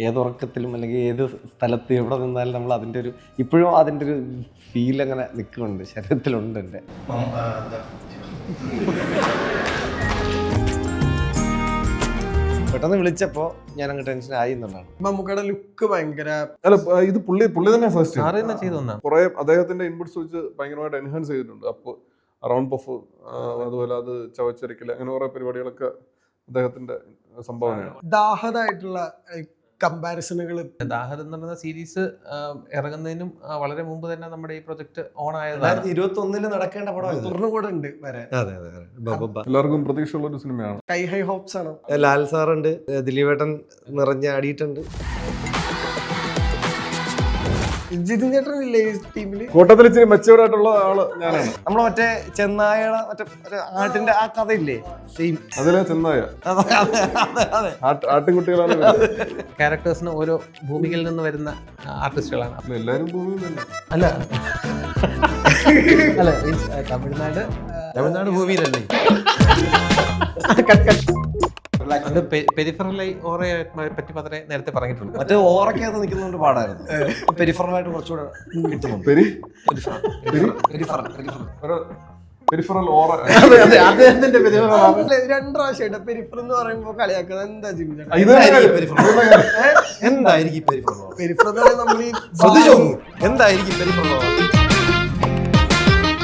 ഏതുറക്കത്തിലും അല്ലെങ്കിൽ ഏത് സ്ഥലത്ത് എവിടെ നിന്നാലും നമ്മൾ അതിൻ്റെ ഒരു ഇപ്പോഴും അതിൻ്റെ ഒരു ഫീൽ അങ്ങനെ നിൽക്കുന്നുണ്ട്, ശരീരത്തിലുണ്ട് എൻ്റെ. പെട്ടെന്ന് വിളിച്ചപ്പോൾ ഞാൻ അങ്ങ് ടെൻഷൻ ആയി എന്നുള്ളതാണ്. മമ്മൂക്കയുടെ ലുക്ക് ഭയങ്കര അല്ല, ഇത് പുള്ളി തന്നെ ഫസ്റ്റ് ചെയ്തു കുറെ അദ്ദേഹത്തിന്റെ ഇൻപുട്സ് വെച്ച് ഭയങ്കരമായിട്ട് എൻഹാൻസ് ചെയ്തിട്ടുണ്ട്. അപ്പോൾ റൗണ്ട് പഫ്, അതുപോലെ അത് ചവച്ചരിക്കൽ, അങ്ങനെ കുറെ പരിപാടികളൊക്കെ അദ്ദേഹത്തിന്റെ സംഭാവനയാണ്. ദാഹതായിട്ടുള്ള കമ്പാരിസണുകൾ. ദാഹത് എന്ന് പറയുന്ന സീരീസ് ഇറങ്ങുന്നതിനും വളരെ മുമ്പ് തന്നെ നമ്മുടെ ഈ പ്രൊജക്ട് ഓൺ ആയതാണ്. 2021 നടക്കേണ്ട പടം കൂടെ ഉണ്ട് വരാൻ. എല്ലാവർക്കും പ്രതീക്ഷയുള്ള ഒരു സിനിമയാണ്. കൈ ഹൈ ഹോപ്സ് ആണ്. ലാൽ സാറുണ്ട്, ദിലീപേട്ടൻ നിറഞ്ഞാടിയിട്ടുണ്ട്. ജിതിൻ ചേട്ടൻ ഇല്ലേ ഈ ടീമില്? കൂട്ടത്തിൽ ഇച്ചിരി മെച്ചൂർഡ് ആയിട്ടുള്ള ആള് ഞാനാണ്. നമ്മളെ മറ്റേ ചെന്നായയുടെ മറ്റേ ആട്ടിന്റെ ആ കഥയില്ലേ, സെയിം അതിലെ ചെന്നായ ആട്ടിൻകുട്ടികളാണ്. ക്യാരക്ടേഴ്സിന് ഓരോ ഭൂമികയിൽ നിന്ന് വരുന്ന ആർട്ടിസ്റ്റുകളാണ്. എല്ലാരും ഭൂമിയിൽ തന്നെ അല്ല അല്ല മീൻസ് തമിഴ്നാട് ഭൂമിയിലല്ലേ. അത് പെരിഫറലായി ഓറയെ പറ്റി മാത്രമേ നേരത്തെ പറഞ്ഞിട്ടുള്ളൂ. മറ്റേ ഓറയ്ക്കകത്ത് നിൽക്കുന്നതുകൊണ്ട് പാടായിരുന്നു. പെരിഫറലായിട്ട് കുറച്ചുകൂടെ കിട്ടുന്നുണ്ട്. പെരിഫറൽ ഓറ. രണ്ടു പ്രാവശ്യമായിട്ട് പെരിഫർ എന്ന് പറയുമ്പോ കളിയാക്കുന്നത് എന്താ ജിം? എന്തായിരിക്കും പെരിഫർ എന്ന് പറയുന്നത് നമ്മൾ എന്തായിരിക്കും പെരിഫറൽ?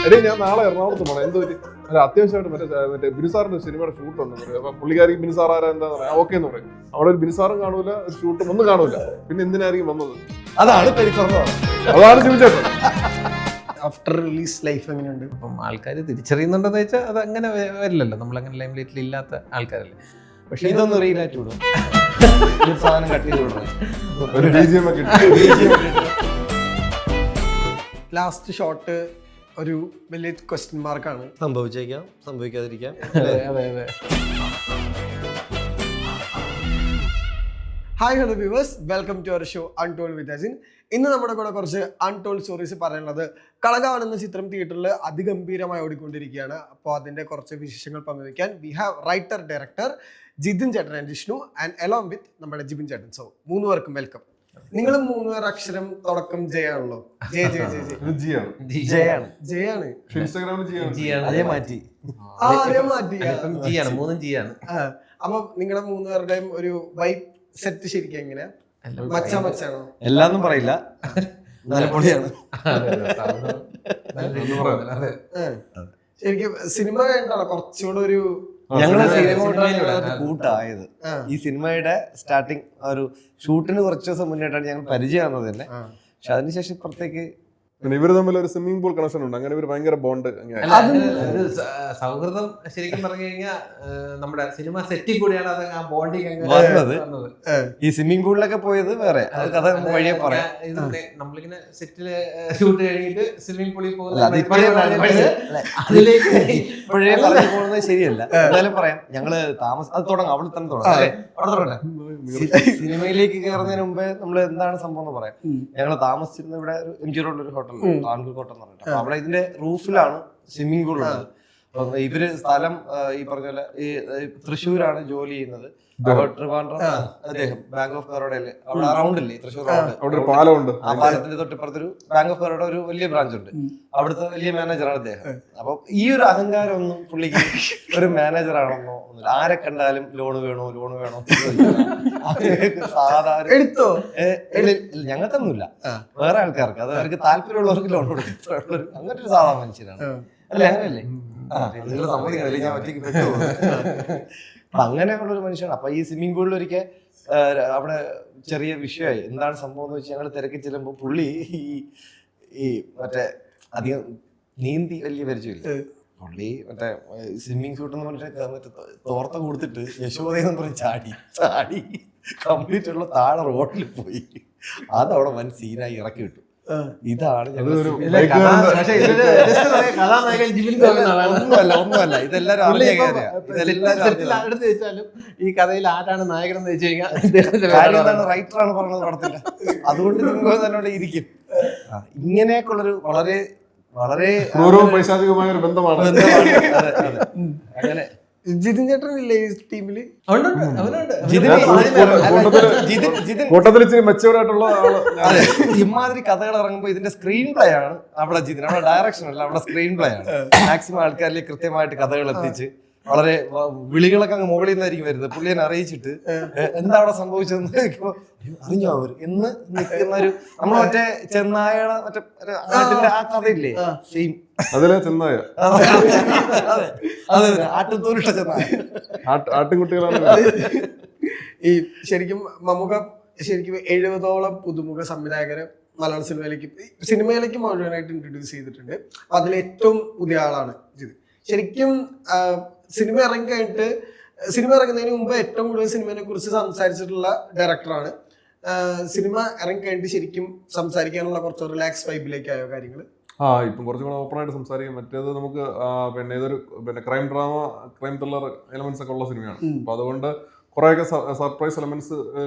എടേ, ഞാൻ നാളെ എറണാകുളത്ത് പോകണം. എന്തോ അത്യാവശ്യമായിട്ട് മറ്റേ ബിനുസാറിന്റെ സിനിമയുടെ ഷൂട്ട് ഉണ്ടെന്ന് പറയും. അപ്പൊ പുള്ളിക്കാരി ബിനുസാർ ആരാ എന്താന്ന് പറയാം. ഓക്കെ എന്ന് പറയും. അവിടെ ഒരു ബിനുസാറും കാണൂല, ഒരു ഷൂട്ടും ഒന്നും കാണൂല. പിന്നെ എന്തിനായിരിക്കും വന്നത്? അതാണ് പെരിഫറൽ. അതാണ് ചോദിച്ചത്. ആഫ്റ്റർ റിലീസ് ലൈഫ് എങ്ങനെയുണ്ട്? അപ്പം ആൾക്കാർ തിരിച്ചറിയുന്നുണ്ടെന്ന് വെച്ചാൽ അത് അങ്ങനെ വരില്ലല്ലോ. നമ്മളങ്ങനെ ലൈം ലൈറ്റിൽ ഇല്ലാത്ത ആൾക്കാരല്ലേ. പക്ഷെ ഇതൊന്നും റീലായിട്ട് വിടും, സാധനം കട്ട് ചെയ്ത് വിടണം. ഒരു BGM ഒക്കെ ലാസ്റ്റ് ഷോട്ട് ഒരു വലിയ ക്വസ്റ്റ്യൻ മാർക്കാണ്. സംഭവിച്ചേക്കാം, സംഭവിക്കാതിരിക്കാം. അതെ അതെ. Hi hello viewers, welcome to our show untold with Ajin. ഇന്ന് നമ്മുടെ കൂടെ കുറച്ച് അൺടോൾഡ് സ്റ്റോറീസ് പറയാനുള്ളത്. കളകാവൻ എന്ന ചിത്രം തിയേറ്ററിൽ അതിഗംഭീരമായി ഓടിക്കൊണ്ടിരിക്കുകയാണ്. അപ്പോൾ അതിൻ്റെ കുറച്ച് വിശേഷങ്ങൾ പങ്കുവയ്ക്കാൻ we have writer director Jithin ചേട്ടൻ and Jishnu and along with നമ്മുടെ ജിബിൻ ചേട്ടൻ. സോ 3 പേർക്കും വെൽക്കം. നിങ്ങൾ 3 പേർ അക്ഷരം തുടക്കം ജയാണല്ലോ. ജയാണ്. അതേ മാറ്റി. അപ്പൊ നിങ്ങളുടെ 3 പേരുടെയും ഒരു വൈബ് സെറ്റ് ശരിക്കും എങ്ങനെയാ? മച്ചാണോ? എല്ലാന്നും പറയില്ല, ശരിക്കും സിനിമ വേണ്ടാണോ കുറച്ചുകൂടെ ഒരു ഞങ്ങള് സിനിമ കൂട്ടായത്. ഈ സിനിമയുടെ സ്റ്റാർട്ടിങ് ഒരു ഷൂട്ടിന് കുറച്ച് ദിവസം മുന്നേറ്റാണ് ഞങ്ങൾ പരിചയമാകുന്നത് തന്നെ. പക്ഷെ അതിനുശേഷം ഇപ്പുറത്തേക്ക് ഇവര് തമ്മിൽ ഒരു സ്വിമ്മിംഗ് പൂൾ കണക്ഷൻ ഉണ്ട്. അങ്ങനെ ഒരു ഭയങ്കര ബോണ്ട്. സൗഹൃദം ശരിക്കും പറഞ്ഞു കഴിഞ്ഞാൽ നമ്മുടെ സിനിമ സെറ്റിൽ കൂടിയാണ് അത് ആ ബോണ്ടിങ് വന്നത്. ഈ സ്വിമ്മിംഗ് പൂളിലൊക്കെ പോയത് വേറെ കഥ വഴിയെ പറയാം. നമ്മളിങ്ങനെ സെറ്റില് ഷൂട്ട് കഴിഞ്ഞിട്ട് സ്വിമ്മിംഗ് പൂളിൽ പോകുന്നത് ഇപ്പോഴേ പറഞ്ഞു പോകുന്നത് ശരിയല്ല. എന്തായാലും പറയാം, ഞങ്ങള് അത് തുടങ്ങാം, അവിടെ തന്നെ തുടങ്ങാം. സിനിമയിലേക്ക് കയറുന്നതിന് മുമ്പേ നമ്മൾ എന്താണ് സംഭവം എന്ന് പറയാം. ഞങ്ങൾ താമസിച്ചിരുന്ന ഇവിടെ MG റോഡിലൊരു ഹോട്ടൽ, താൻകൂർ കോട്ടം എന്ന് പറഞ്ഞിട്ട്. അപ്പൊ അവിടെ ഇതിന്റെ റൂഫിലാണ് സ്വിമ്മിംഗ് പൂൾ ഉള്ളത്. അപ്പൊ ഇവര് സ്ഥലം ഈ പറഞ്ഞ പോലെ ഈ തൃശ്ശൂരാണ് ജോലി ചെയ്യുന്നത്. ട്രിവാൻഡ്രം അദ്ദേഹം ബാങ്ക് ഓഫ് ബറോഡയിൽ അവിടെ അറൗണ്ട് ഇല്ലേ തൃശ്ശൂർ റൗണ്ട്, ആ പാലത്തിന്റെ തൊട്ടിപ്പുറത്തൊരു ബാങ്ക് ഓഫ് ബറോഡ ഒരു വലിയ ബ്രാഞ്ച് ഉണ്ട്. അവിടുത്തെ വലിയ മാനേജറാണ് അദ്ദേഹം. അപ്പൊ ഈ ഒരു അഹങ്കാരം ഒന്നും പുള്ളിക്ക് ഒരു മാനേജർ ആണെന്നോ ഒന്നുമില്ല. ആരെ കണ്ടാലും ലോണ് വേണോ സാധാരണ എടുത്തോ ഞങ്ങൾക്കൊന്നുമില്ല, വേറെ ആൾക്കാർക്ക്, അത് അവർക്ക് താല്പര്യമുള്ളവർക്ക് ലോൺ കൊടുക്കും. അങ്ങനെ ഒരു സാധാരണ മനുഷ്യനാണ് അല്ലേ? അങ്ങനെയല്ലേ? നിങ്ങൾ സമ്മതിക്കണല്ലേ, ഞാൻ ഒറ്റയ്ക്ക് പെട്ടു. അങ്ങനെയുള്ള ഒരു മനുഷ്യനാണ്. അപ്പൊ ഈ സ്വിമ്മിംഗ് പൂളിൽ ഒരിക്കൽ അവിടെ ചെറിയ വിഷയമായി. എന്താണ് സംഭവം എന്ന് വെച്ചാൽ ഞങ്ങൾ തിരക്കി ചെല്ലുമ്പോൾ പുള്ളി ഈ മറ്റേ അധികം നീന്തി വലിയ പരിചയമില്ല. പുള്ളി മറ്റേ സ്വിമ്മിങ് സൂട്ട് എന്ന് പറഞ്ഞിട്ട് മറ്റേ തോർത്ത കൊടുത്തിട്ട് യശോദയെന്ന് പറഞ്ഞ് ചാടി കംപ്ലീറ്റ് ഉള്ള താഴെ റോഡിൽ പോയി. അതവിടെ വൻ സീനായി ഇറക്കി വിട്ടു. ഇതാണ് ഒന്നുമല്ല, ഇതെല്ലാരും അറിഞ്ഞ വെച്ചാലും ഈ കഥയിൽ ആരാണ് നായകൻ എന്ന് വെച്ച് കഴിഞ്ഞാൽ റൈറ്ററാണ് പറഞ്ഞത് പടത്തില്ല. അതുകൊണ്ട് നിങ്ങൾ തന്നെ ഇരിക്കും. ഇങ്ങനെയൊക്കെയുള്ളൊരു വളരെ വളരെ പൈശാചികമായ ഒരു ബന്ധമാണ്. അങ്ങനെ ജിതിൻ ചേട്ടൻ ഇല്ലേ ഈ ടീമില്? അവനുണ്ട്. കൂട്ടത്തിൽ ഇച്ചിരി മെച്ചൂർഡ് ആയിട്ടുള്ള ആള് അതെ, ഇമാതിരി കഥകൾ ഇറങ്ങുമ്പോൾ ഇതിന്റെ സ്ക്രീൻ പ്ലേ ആണ് അവിടെ ജിതിൻ, അവിടെ ഡയറക്ഷൻ അല്ല, അവിടെ സ്ക്രീൻ പ്ലേ ആണ്. മാക്സിമം ആൾക്കാരിലേക്ക് കൃത്യമായിട്ട് കഥകൾ എത്തിച്ച് വളരെ വിളികളൊക്കെ അങ്ങ് മുകളിൽ നിന്നായിരിക്കും വരുന്നത്. പുള്ളിയെ അറിയിച്ചിട്ട് എന്താ അവിടെ സംഭവിച്ചതെന്ന് അറിഞ്ഞോ അവർ എന്ന് നിൽക്കുന്ന ഒരു നമ്മളെ മറ്റേ ചെന്നായയുടെ മറ്റേ ആട്ടിന്റെ ആ കഥയില്ലേ, സെയിം അതിലെ ചെന്നായ അതെ അതെ ആട്ടിൽ തോലിട്ട ചെന്നായ ആട്ടിൻകുട്ടികളാണ്. ഈ ശരിക്കും മമ്മൂക്ക ശരിക്കും 70ഓളം പുതുമുഖ സംവിധായകരെ മലയാള സിനിമയിലേക്ക് മുഴുവനായിട്ട് ഇൻട്രൊഡ്യൂസ് ചെയ്തിട്ടുണ്ട്. അതിൽ ഏറ്റവും പുതിയ ആളാണ് ഇത്. ശരിക്കും സിനിമ ഇറങ്ങുന്നതിന് മുമ്പ് ഏറ്റവും കൂടുതൽ സിനിമയെ കുറിച്ച് സംസാരിച്ചിട്ടുള്ള ഡയറക്ടറാണ്. സിനിമ ഇറങ്ങിക്കഴിഞ്ഞിട്ട് ശരിക്കും സംസാരിക്കാനുള്ള കുറച്ച് റിലാക്സ് വൈബിലേക്കായോ കാര്യങ്ങൾ? ഇപ്പം കുറച്ചും കൂടെ ഓപ്പൺ ആയിട്ട് സംസാരിക്കാം. മറ്റേത് നമുക്ക് പിന്നെ ഏതൊരു crime drama, crime thriller elements ഒക്കെ ഉള്ള സിനിമയാണ്. അപ്പൊ അതുകൊണ്ട് കുറെയൊക്കെ സർപ്രൈസ് എലമെന്റ്സ്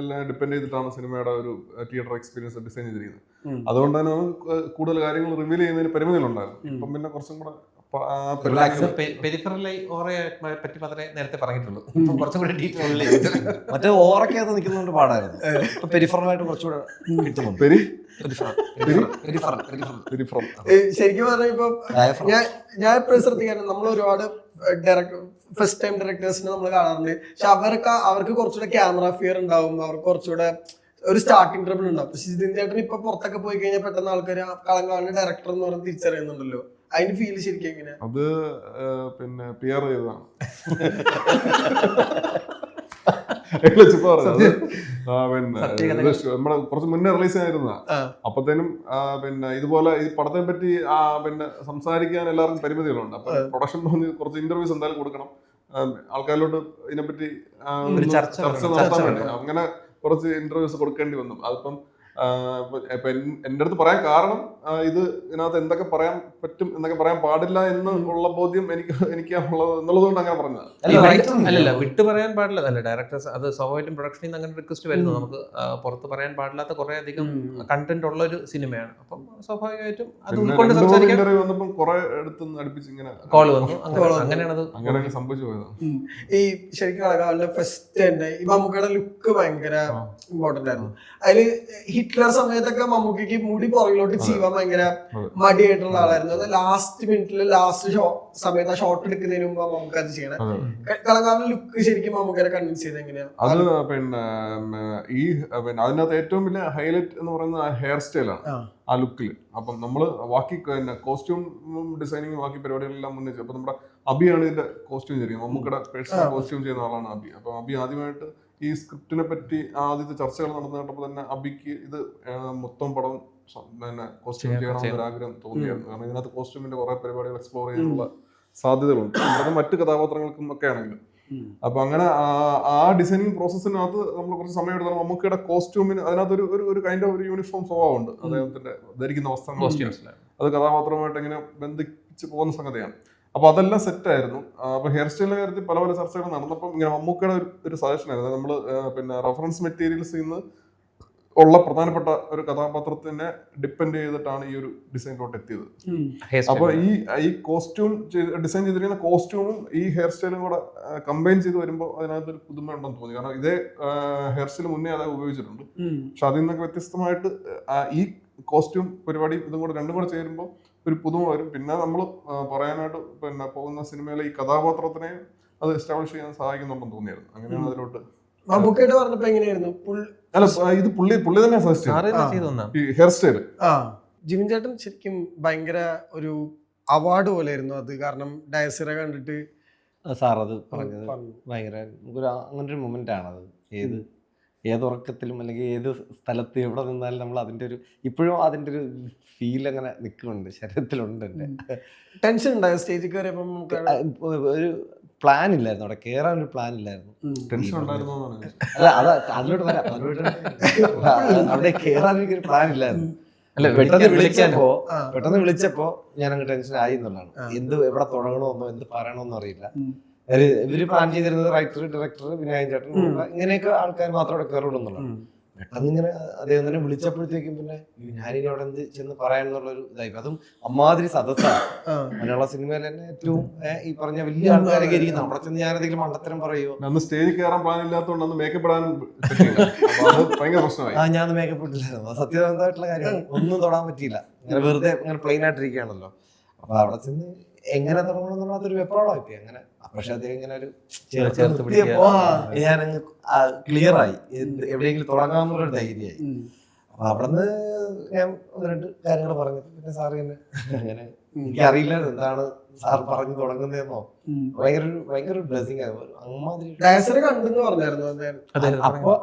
ഡിപ്പെൻഡ് ചെയ്തിട്ടാണ് സിനിമയുടെ ഒരു തിയേറ്റർ എക്സ്പീരിയൻസ് ഡിസൈൻ ചെയ്തിരിക്കുന്നത്. അതുകൊണ്ട് തന്നെ നമുക്ക് കൂടുതൽ കാര്യങ്ങൾ റിവീൽ ചെയ്യുന്നതിന് പരിമിതികളുണ്ടായിരുന്നു. ഇപ്പം പിന്നെ കുറച്ചും കൂടെ പെരിഫറലായി ഓറയെ പറ്റി മാത്രമേ നേരത്തെ പറഞ്ഞിട്ടുള്ളൂ. കുറച്ചും കൂടി ഡീറ്റെയിൽ മറ്റേ ഓറൊക്കെയത് നിൽക്കുന്നതുകൊണ്ട് പാടായിരുന്നു. ഇപ്പൊ പെരിഫറലായിട്ട് കുറച്ചുകൂടെ കിട്ടുന്നുണ്ട്. ശരിക്കും പറഞ്ഞാൽ ഇപ്പൊ ഞാൻ എപ്പോഴും ശ്രദ്ധിക്കാറുണ്ട്, നമ്മൾ ഒരുപാട് ഫസ്റ്റ് ടൈം ഡയറക്ടേഴ്സിനെ നമ്മൾ കാണാറുണ്ട്. പക്ഷെ അവർക്ക് കുറച്ചുകൂടെ ക്യാമറ ഫിയർ ഉണ്ടാവും, അവർക്ക് കുറച്ചുകൂടെ ഒരു സ്റ്റാർട്ടിംഗ് ട്രബിൾ ഉണ്ടാവും. പക്ഷെ ജിതിൻ ചേട്ടൻ ഇപ്പൊ പുറത്തൊക്കെ പോയി കഴിഞ്ഞാൽ പെട്ടെന്ന് ആൾക്കാർ കളങ്കാവിന്റെ ഡയറക്ടർ എന്ന് പറഞ്ഞ് തിരിച്ചറിയുന്നുണ്ടല്ലോ. അതിന് ഫീൽ ശരിക്കും എങ്ങനെയാ? അത് പിന്നെ പിയർ ചെയ്തതാണ്. നമ്മളെ കുറച്ച് മുന്നേ റിലീസ് ആയിരുന്നതാ. അപ്പത്തേനും പിന്നെ ഇതുപോലെ ഈ പടത്തെ പറ്റി പിന്നെ സംസാരിക്കാൻ എല്ലാവർക്കും പരിമിതികളുണ്ട്. അപ്പൊ പ്രൊഡക്ഷൻ തോന്നി കുറച്ച് ഇന്റർവ്യൂസ് എന്തായാലും കൊടുക്കണം, ആൾക്കാരിലോട്ട് ഇതിനെപ്പറ്റി ചർച്ച നടത്താൻ വേണ്ടി. അങ്ങനെ കുറച്ച് ഇന്റർവ്യൂസ് കൊടുക്കേണ്ടി വന്നു. അതിപ്പം ഇപ്പൊ എന്റെ അടുത്ത് പറയാൻ കാരണം ഇത് ഇതിനകത്ത് എന്തൊക്കെ പറയാൻ പറ്റും എന്തൊക്കെ പറയാൻ പാടില്ല എന്നുള്ള ബോധ്യം എനിക്കുള്ളത് എന്നുള്ളതുകൊണ്ട് അങ്ങനെ പറഞ്ഞത്. അല്ലല്ല, വിട്ടു പറയാൻ പാടില്ല അല്ല ഡയറക്ടേഴ്സ്. അത് സ്വാഭാവികമായിട്ടും പ്രൊഡക്ഷനിൽ നിന്ന് അങ്ങനെ റിക്വസ്റ്റ് വരുന്നു. നമുക്ക് പുറത്ത് പറയാൻ പാടില്ലാത്ത കുറെ അധികം കണ്ടന്റ് ഉള്ള ഒരു സിനിമയാണ്. അപ്പം സ്വാഭാവികമായിട്ടും അത് ഉൾക്കൊണ്ട് സംസാരിക്കാൻ വന്നപ്പം കുറെ അടുത്തുനിന്ന് അടുപ്പിച്ച് ഇങ്ങനെ കോള് വന്നു. അങ്ങനെയാണ് അങ്ങനെ സംഭവിച്ചു പോയത്. ഈ ശരിക്കും കളകാവിലെ ഫസ്റ്റ് തന്നെ ഈ മമ്മൂക്കയുടെ ലുക്ക് ഭയങ്കര ഇമ്പോർട്ടന്റ് ആയിരുന്നു. അതില് ഹിറ്റ്ലർ സമയത്തൊക്കെ മമ്മൂക്കയ്ക്ക് മുടി പുറകിലോട്ട് ചെയ്യാൻ ഭയങ്കര മടിയായിട്ടുള്ള ആളായിരുന്നു. അത് ലാസ്റ്റ് മിനിറ്റില് ലാസ്റ്റ് സമയത്ത് ആ ഷോട്ട് എടുക്കുന്നതിന് മുമ്പ് മമ്മൂക്ക അത് ചെയ്യണം. കളകാവിലെ ലുക്ക് ശരിക്കും മമ്മൂക്കനെ കൺവിൻസ് ചെയ്ത് എങ്ങനെയാ? അത് പിന്നെ അതിനകത്ത് ഏറ്റവും വലിയ ഹൈലൈറ്റ് എന്ന് പറയുന്നത് ആ ഹെയർ സ്റ്റൈലാണ്, ആ ലുക്കിൽ. അപ്പം നമ്മള് ബാക്കി കോസ്റ്റ്യൂം ഡിസൈനിങ് ബാക്കി പരിപാടികളെല്ലാം മുന്നേ. അപ്പൊ നമ്മുടെ അബിയാണ് ഇതിന്റെ കോസ്റ്റ്യൂം ചെയ്യുന്നത്, മമ്മൂക്കയുടെ പേഴ്സണൽ കോസ്റ്റ്യൂം ചെയ്യുന്ന ആളാണ് അബി. അപ്പൊ അബി ആദ്യമായിട്ട് ഈ സ്ക്രിപ്റ്റിനെ പറ്റി ആദ്യത്തെ ചർച്ചകൾ നടന്നു കേട്ടപ്പോൾ തന്നെ അബിക്ക് ഇത് മൊത്തം പടം പിന്നെ കോസ്റ്റ്യൂം ചെയ്യണമെന്നൊരു ആഗ്രഹം തോന്നിയായിരുന്നു. കാരണം ഇതിനകത്ത് കോസ്റ്റ്യൂമിന്റെ കുറെ പരിപാടികൾ എക്സ്പ്ലോർ ചെയ്യാനുള്ള സാധ്യതകളുണ്ട്, അത് മറ്റു കഥാപാത്രങ്ങൾക്കും ഒക്കെ ആണെങ്കിലും. അപ്പൊ അങ്ങനെ ആ ഡിസൈനിങ് പ്രോസസ്സിനകത്ത് നമ്മൾ കുറച്ച് സമയം എടുത്താൽ മമ്മൂക്കയുടെ കോസ്റ്റ്യൂമിന് അതിനകത്ത് ഒരു കൈൻഡ് ഓഫ് ഒരു യൂണിഫോം സ്വഭാവമുണ്ട്. അദ്ദേഹത്തിന്റെ ധരിക്കുന്ന വസ്ത്രങ്ങൾ അത് കഥാപാത്രവുമായിട്ട് ഇങ്ങനെ ബന്ധിച്ച് പോകുന്ന സംഗതിയാണ്. അപ്പൊ അതെല്ലാം സെറ്റ് ആയിരുന്നു. അപ്പൊ ഹെയർ സ്റ്റൈലിന്റെ കാര്യത്തിൽ പല പല ചർച്ചകൾ നടന്നപ്പോൾ ഇങ്ങനെ മമ്മൂക്കയുടെ ഒരു സജഷൻ ആയിരുന്നു. നമ്മള് പിന്നെ റെഫറൻസ് മെറ്റീരിയൽസിൽ നിന്ന് ഉള്ള പ്രധാനപ്പെട്ട ഒരു കഥാപാത്രത്തിനെ ഡിപ്പെൻഡ് ചെയ്തിട്ടാണ് ഈ ഒരു ഡിസൈനിലോട്ട് എത്തിയത്. അപ്പൊ ഈ കോസ്റ്റ്യൂം ഡിസൈൻ ചെയ്തിരിക്കുന്ന കോസ്റ്റ്യൂമും ഈ ഹെയർ സ്റ്റൈലും കൂടെ കമ്പൈൻ ചെയ്ത് വരുമ്പോൾ അതിനകത്തൊരു പുതുമ ഉണ്ടെന്ന് തോന്നി. കാരണം ഇതേ ഹെയർ സ്റ്റൈൽ മുന്നേ അത് ഉപയോഗിച്ചിട്ടുണ്ട്. പക്ഷെ അതിൽ നിന്നൊക്കെ വ്യത്യസ്തമായിട്ട് ഈ കോസ്റ്റ്യൂം പരിപാടി ഇതും കൂടെ രണ്ടും കൂടെ ചേരുമ്പോൾ ഒരു പുതുമ വരും. പിന്നെ നമ്മൾ പറയാനായിട്ട് പിന്നെ പോകുന്ന സിനിമയിലെ ഈ കഥാപാത്രത്തിനെ അത് എസ്റ്റാബ്ലിഷ് ചെയ്യാൻ സഹായിക്കുന്നുണ്ടെന്ന് തോന്നിയായിരുന്നു. അങ്ങനെയാണ് അതിലോട്ട് പറഞ്ഞപ്പോ എങ്ങനെയായിരുന്നു? അല്ല, ഇത് പുള്ളി തന്നെ സജസ്റ്റ് ഈ ഹെയർ സ്റ്റൈൽ. ജിമിൻ ചേട്ടൻ ശരിക്കും ഭയങ്കര ഒരു അവാർഡ് പോലെ ആയിരുന്നു അത്. കാരണം ഡയസിറ കണ്ടിട്ട് സാർ അത് പറഞ്ഞത് ഭയങ്കര അങ്ങനെ ഒരു മൊമെന്റ് ആണത്. ഏതുറക്കത്തിലും അല്ലെങ്കിൽ ഏത് സ്ഥലത്ത് എവിടെ നിന്നാലും നമ്മൾ അതിൻ്റെ ഒരു ഇപ്പോഴും അതിൻ്റെ ഒരു ഫീൽ അങ്ങനെ നിൽക്കുന്നുണ്ട്, ശരീരത്തിലുണ്ട്. എൻ്റെ ടെൻഷൻ ഉണ്ടായോ സ്റ്റേജിൽ കയറിയപ്പോൾ? ഒരു പ്ലാൻ ഇല്ലായിരുന്നു, അവിടെ കയറാൻ ഒരു പ്ലാൻ ഇല്ലായിരുന്നു. ടെൻഷൻ ഉണ്ടായിരുന്നു. അല്ല, അത് അതിലോട്ട് വരാം. അവിടെ കയറാൻ എനിക്കൊരു പ്ലാൻ ഇല്ലായിരുന്നു. പെട്ടെന്ന് വിളിച്ചപ്പോ ഞാൻ അങ്ങ് ടെൻഷൻ ആയി എന്നുള്ളതാണ്. എവിടെ തുടങ്ങണമെന്നോ എന്ത് പറയണമെന്നോ അറിയില്ല. ഇവര് പ്ലാൻ ചെയ്തിരുന്നത് റൈറ്റർ, ഡയറക്ടർ, വിനായകൻ ചേട്ടൻ, ഇങ്ങനെയൊക്കെ ആൾക്കാർ മാത്രം അവിടെ കയറുള്ളൂ എന്നുള്ളതാണ്. പെട്ടെന്ന് ഇങ്ങനെ അദ്ദേഹം തന്നെ വിളിച്ചപ്പോഴത്തേക്കും പിന്നെ ഞാനിനി അവിടെ എന്ത് ചെന്ന് പറയാനുള്ളൊരു ഇതായി. അതും അമ്മാതിരി സദസ്സാണ് മലയാള സിനിമയിൽ തന്നെ ഏറ്റവും ഈ പറഞ്ഞ വലിയ ആൾക്കാരൊക്കെ ഇരിക്കുന്നു. അവിടെ ചെന്ന് ഞാനെന്തെങ്കിലും മണ്ടത്തരം പറയുമോ? അന്ന് സ്റ്റേജിൽ കയറാൻ പ്ലാൻ ഇല്ലാത്തതുകൊണ്ട് അന്ന് മേക്കപ്പ് ഇടാൻ പറ്റിയില്ല. അപ്പൊ അത് ഭയങ്കര പ്രശ്നമായി. ഞാൻ മേക്കപ്പ് ഇട്ടില്ലായിരുന്നു. അത് സത്യസന്ധമായിട്ടുള്ള കാര്യമാണ്. ഒന്നും തൊടാൻ പറ്റിയില്ല. ഇങ്ങനെ വെറുതെ ഇങ്ങനെ പ്ലെയിൻ ആയിട്ടിരിക്കുകയാണല്ലോ. അപ്പൊ അവിടെ ചെന്ന് എങ്ങനെ തുടങ്ങണം അതൊരു വെപ്രാളമാക്കി അങ്ങനെ. പക്ഷെ അദ്ദേഹം ഇങ്ങനെ ഒരു ചേർത്തിയപ്പോ ഞാനങ്ങ് ക്ലിയർ ആയി, എവിടെയെങ്കിലും തുടങ്ങാമെന്നുള്ളൊരു ധൈര്യമായി. അപ്പൊ അവിടെ നിന്ന് ഞാൻ 1-2 കാര്യങ്ങൾ പറഞ്ഞു. പിന്നെ സാറ് തന്നെ അങ്ങനെ എനിക്കറിയില്ല എന്താണ് സാർ പറഞ്ഞു തുടങ്ങുന്നതെന്നോ. ഭയങ്കര ബ്ലെസ്സിങ് ആയിരുന്നു.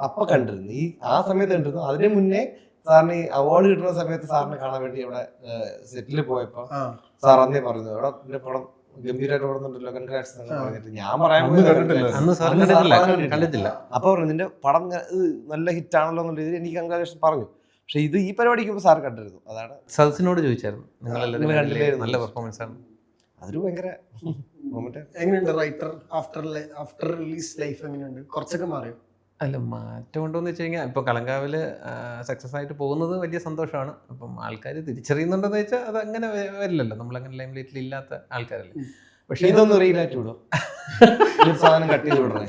അപ്പൊ കണ്ടിരുന്നു, ആ സമയത്ത് കണ്ടിരുന്നു. അതിന് മുന്നേ സാറിന് ഈ അവാർഡ് കിട്ടുന്ന സമയത്ത് സാറിനെ കാണാൻ വേണ്ടി അവിടെ സെറ്റിൽ പോയപ്പോ സാർ അന്നേ പറഞ്ഞു, അവിടെ എന്റെ പടം ഗംഭീരമായിട്ട് ഓടുന്നുണ്ടല്ലോ, കൺഗ്രാറ്റ്സ് എന്നൊക്കെ പറഞ്ഞിട്ട്. ഞാൻ പറയാൻ കണ്ടിട്ടില്ല. അപ്പൊ പറഞ്ഞു നിന്റെ പടം നല്ല ഹിറ്റ് ആണല്ലോ എന്നുള്ള രീതിയിൽ എനിക്ക് കൺഗ്രാറ്റ്സ് പറഞ്ഞു. പക്ഷെ ഇത് ഈ പരിപാടിക്ക് സാർ കണ്ടിരുന്നു. അതാണ് സദസ്സിനോട് ചോദിച്ചായിരുന്നു, നല്ല പെർഫോമൻസ് ആണ്. അതൊരു ഭയങ്കര മൊമെന്റ്. എങ്ങനെയുണ്ട് റൈറ്റർ ആഫ്റ്റർ റിലീസ് ലൈഫ്? എങ്ങനെയുണ്ട്? കുറച്ചൊക്കെ മാറിയോ? അല്ല, മാറ്റം ഉണ്ടോയെന്ന് വെച്ച് കഴിഞ്ഞാൽ ഇപ്പോൾ കളങ്കാവിൽ സക്സസ് ആയിട്ട് പോകുന്നത് വലിയ സന്തോഷമാണ്. അപ്പം ആൾക്കാർ തിരിച്ചറിയുന്നുണ്ടെന്ന് വെച്ചാൽ അത് അങ്ങനെ വരില്ലല്ലോ, നമ്മളങ്ങനെ ലൈം ലൈറ്റിൽ ഇല്ലാത്ത ആൾക്കാരല്ലേ. പക്ഷേ ഇതൊന്നും റീലായിട്ട് വിടും, സാധനം കട്ട് ചെയ്ത് വിടണേ,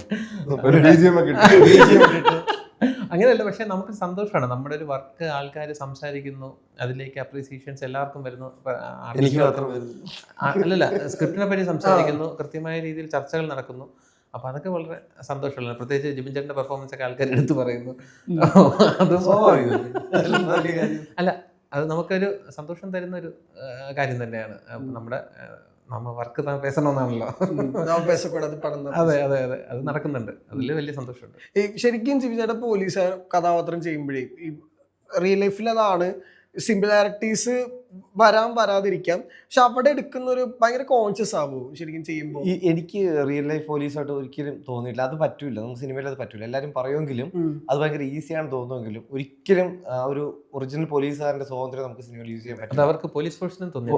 അങ്ങനെയല്ല. പക്ഷെ നമുക്ക് സന്തോഷമാണ്, നമ്മുടെ ഒരു വർക്ക് ആൾക്കാർ സംസാരിക്കുന്നു, അതിലേക്ക് അപ്രീസിയേഷൻസ് എല്ലാവർക്കും വരുന്നു. അല്ലല്ല, സ്ക്രിപ്റ്റിനെ പറ്റി സംസാരിക്കുന്നു, കൃത്യമായ രീതിയിൽ ചർച്ചകൾ നടക്കുന്നു. അപ്പൊ അതൊക്കെ വളരെ സന്തോഷമുള്ള, പ്രത്യേകിച്ച് ജിബിൻ ചേട്ടന്റെ പെർഫോമൻസ് ഒക്കെ ആൾക്കാർ എടുത്ത് പറയുന്നു. അത് അല്ല, അത് നമുക്കൊരു സന്തോഷം തരുന്ന ഒരു കാര്യം തന്നെയാണ്. നമ്മ വർക്ക് പേസണമെന്നാണല്ലോ. അതെ അതെ അതെ, അത് നടക്കുന്നുണ്ട്, അതിൽ വലിയ സന്തോഷമുണ്ട്. ശരിക്കും ജിബിൻ ചേട്ടൻ പോലീസ് കഥാപാത്രം ചെയ്യുമ്പോഴേ ഈ റിയൽ ലൈഫിൽ അതാണ് സിമിലാരിറ്റീസ് വരാതിരിക്കാം. പക്ഷെ അവിടെ എടുക്കുന്ന ഒരു ഭയങ്കര കോൺഷ്യസ് ആവുമോ ശരിക്കും ചെയ്യുമ്പോൾ? എനിക്ക് റിയൽ ലൈഫ് പോലീസായിട്ട് ഒരിക്കലും തോന്നിയില്ല. അത് പറ്റൂല, നമുക്ക് സിനിമയിൽ അത് പറ്റൂല. എല്ലാവരും പറയുമെങ്കിലും അത് ഭയങ്കര ഈസിയാണ് തോന്നുമെങ്കിലും ഒരിക്കലും ഒരു ഒറിജിനൽ പോലീസുകാരന്റെ സ്വാതന്ത്ര്യം നമുക്ക് സിനിമയിൽ യൂസ് ചെയ്യാൻ പറ്റില്ല. അവർക്ക് പോലീസ് ഫോഴ്സിനും തോന്നി.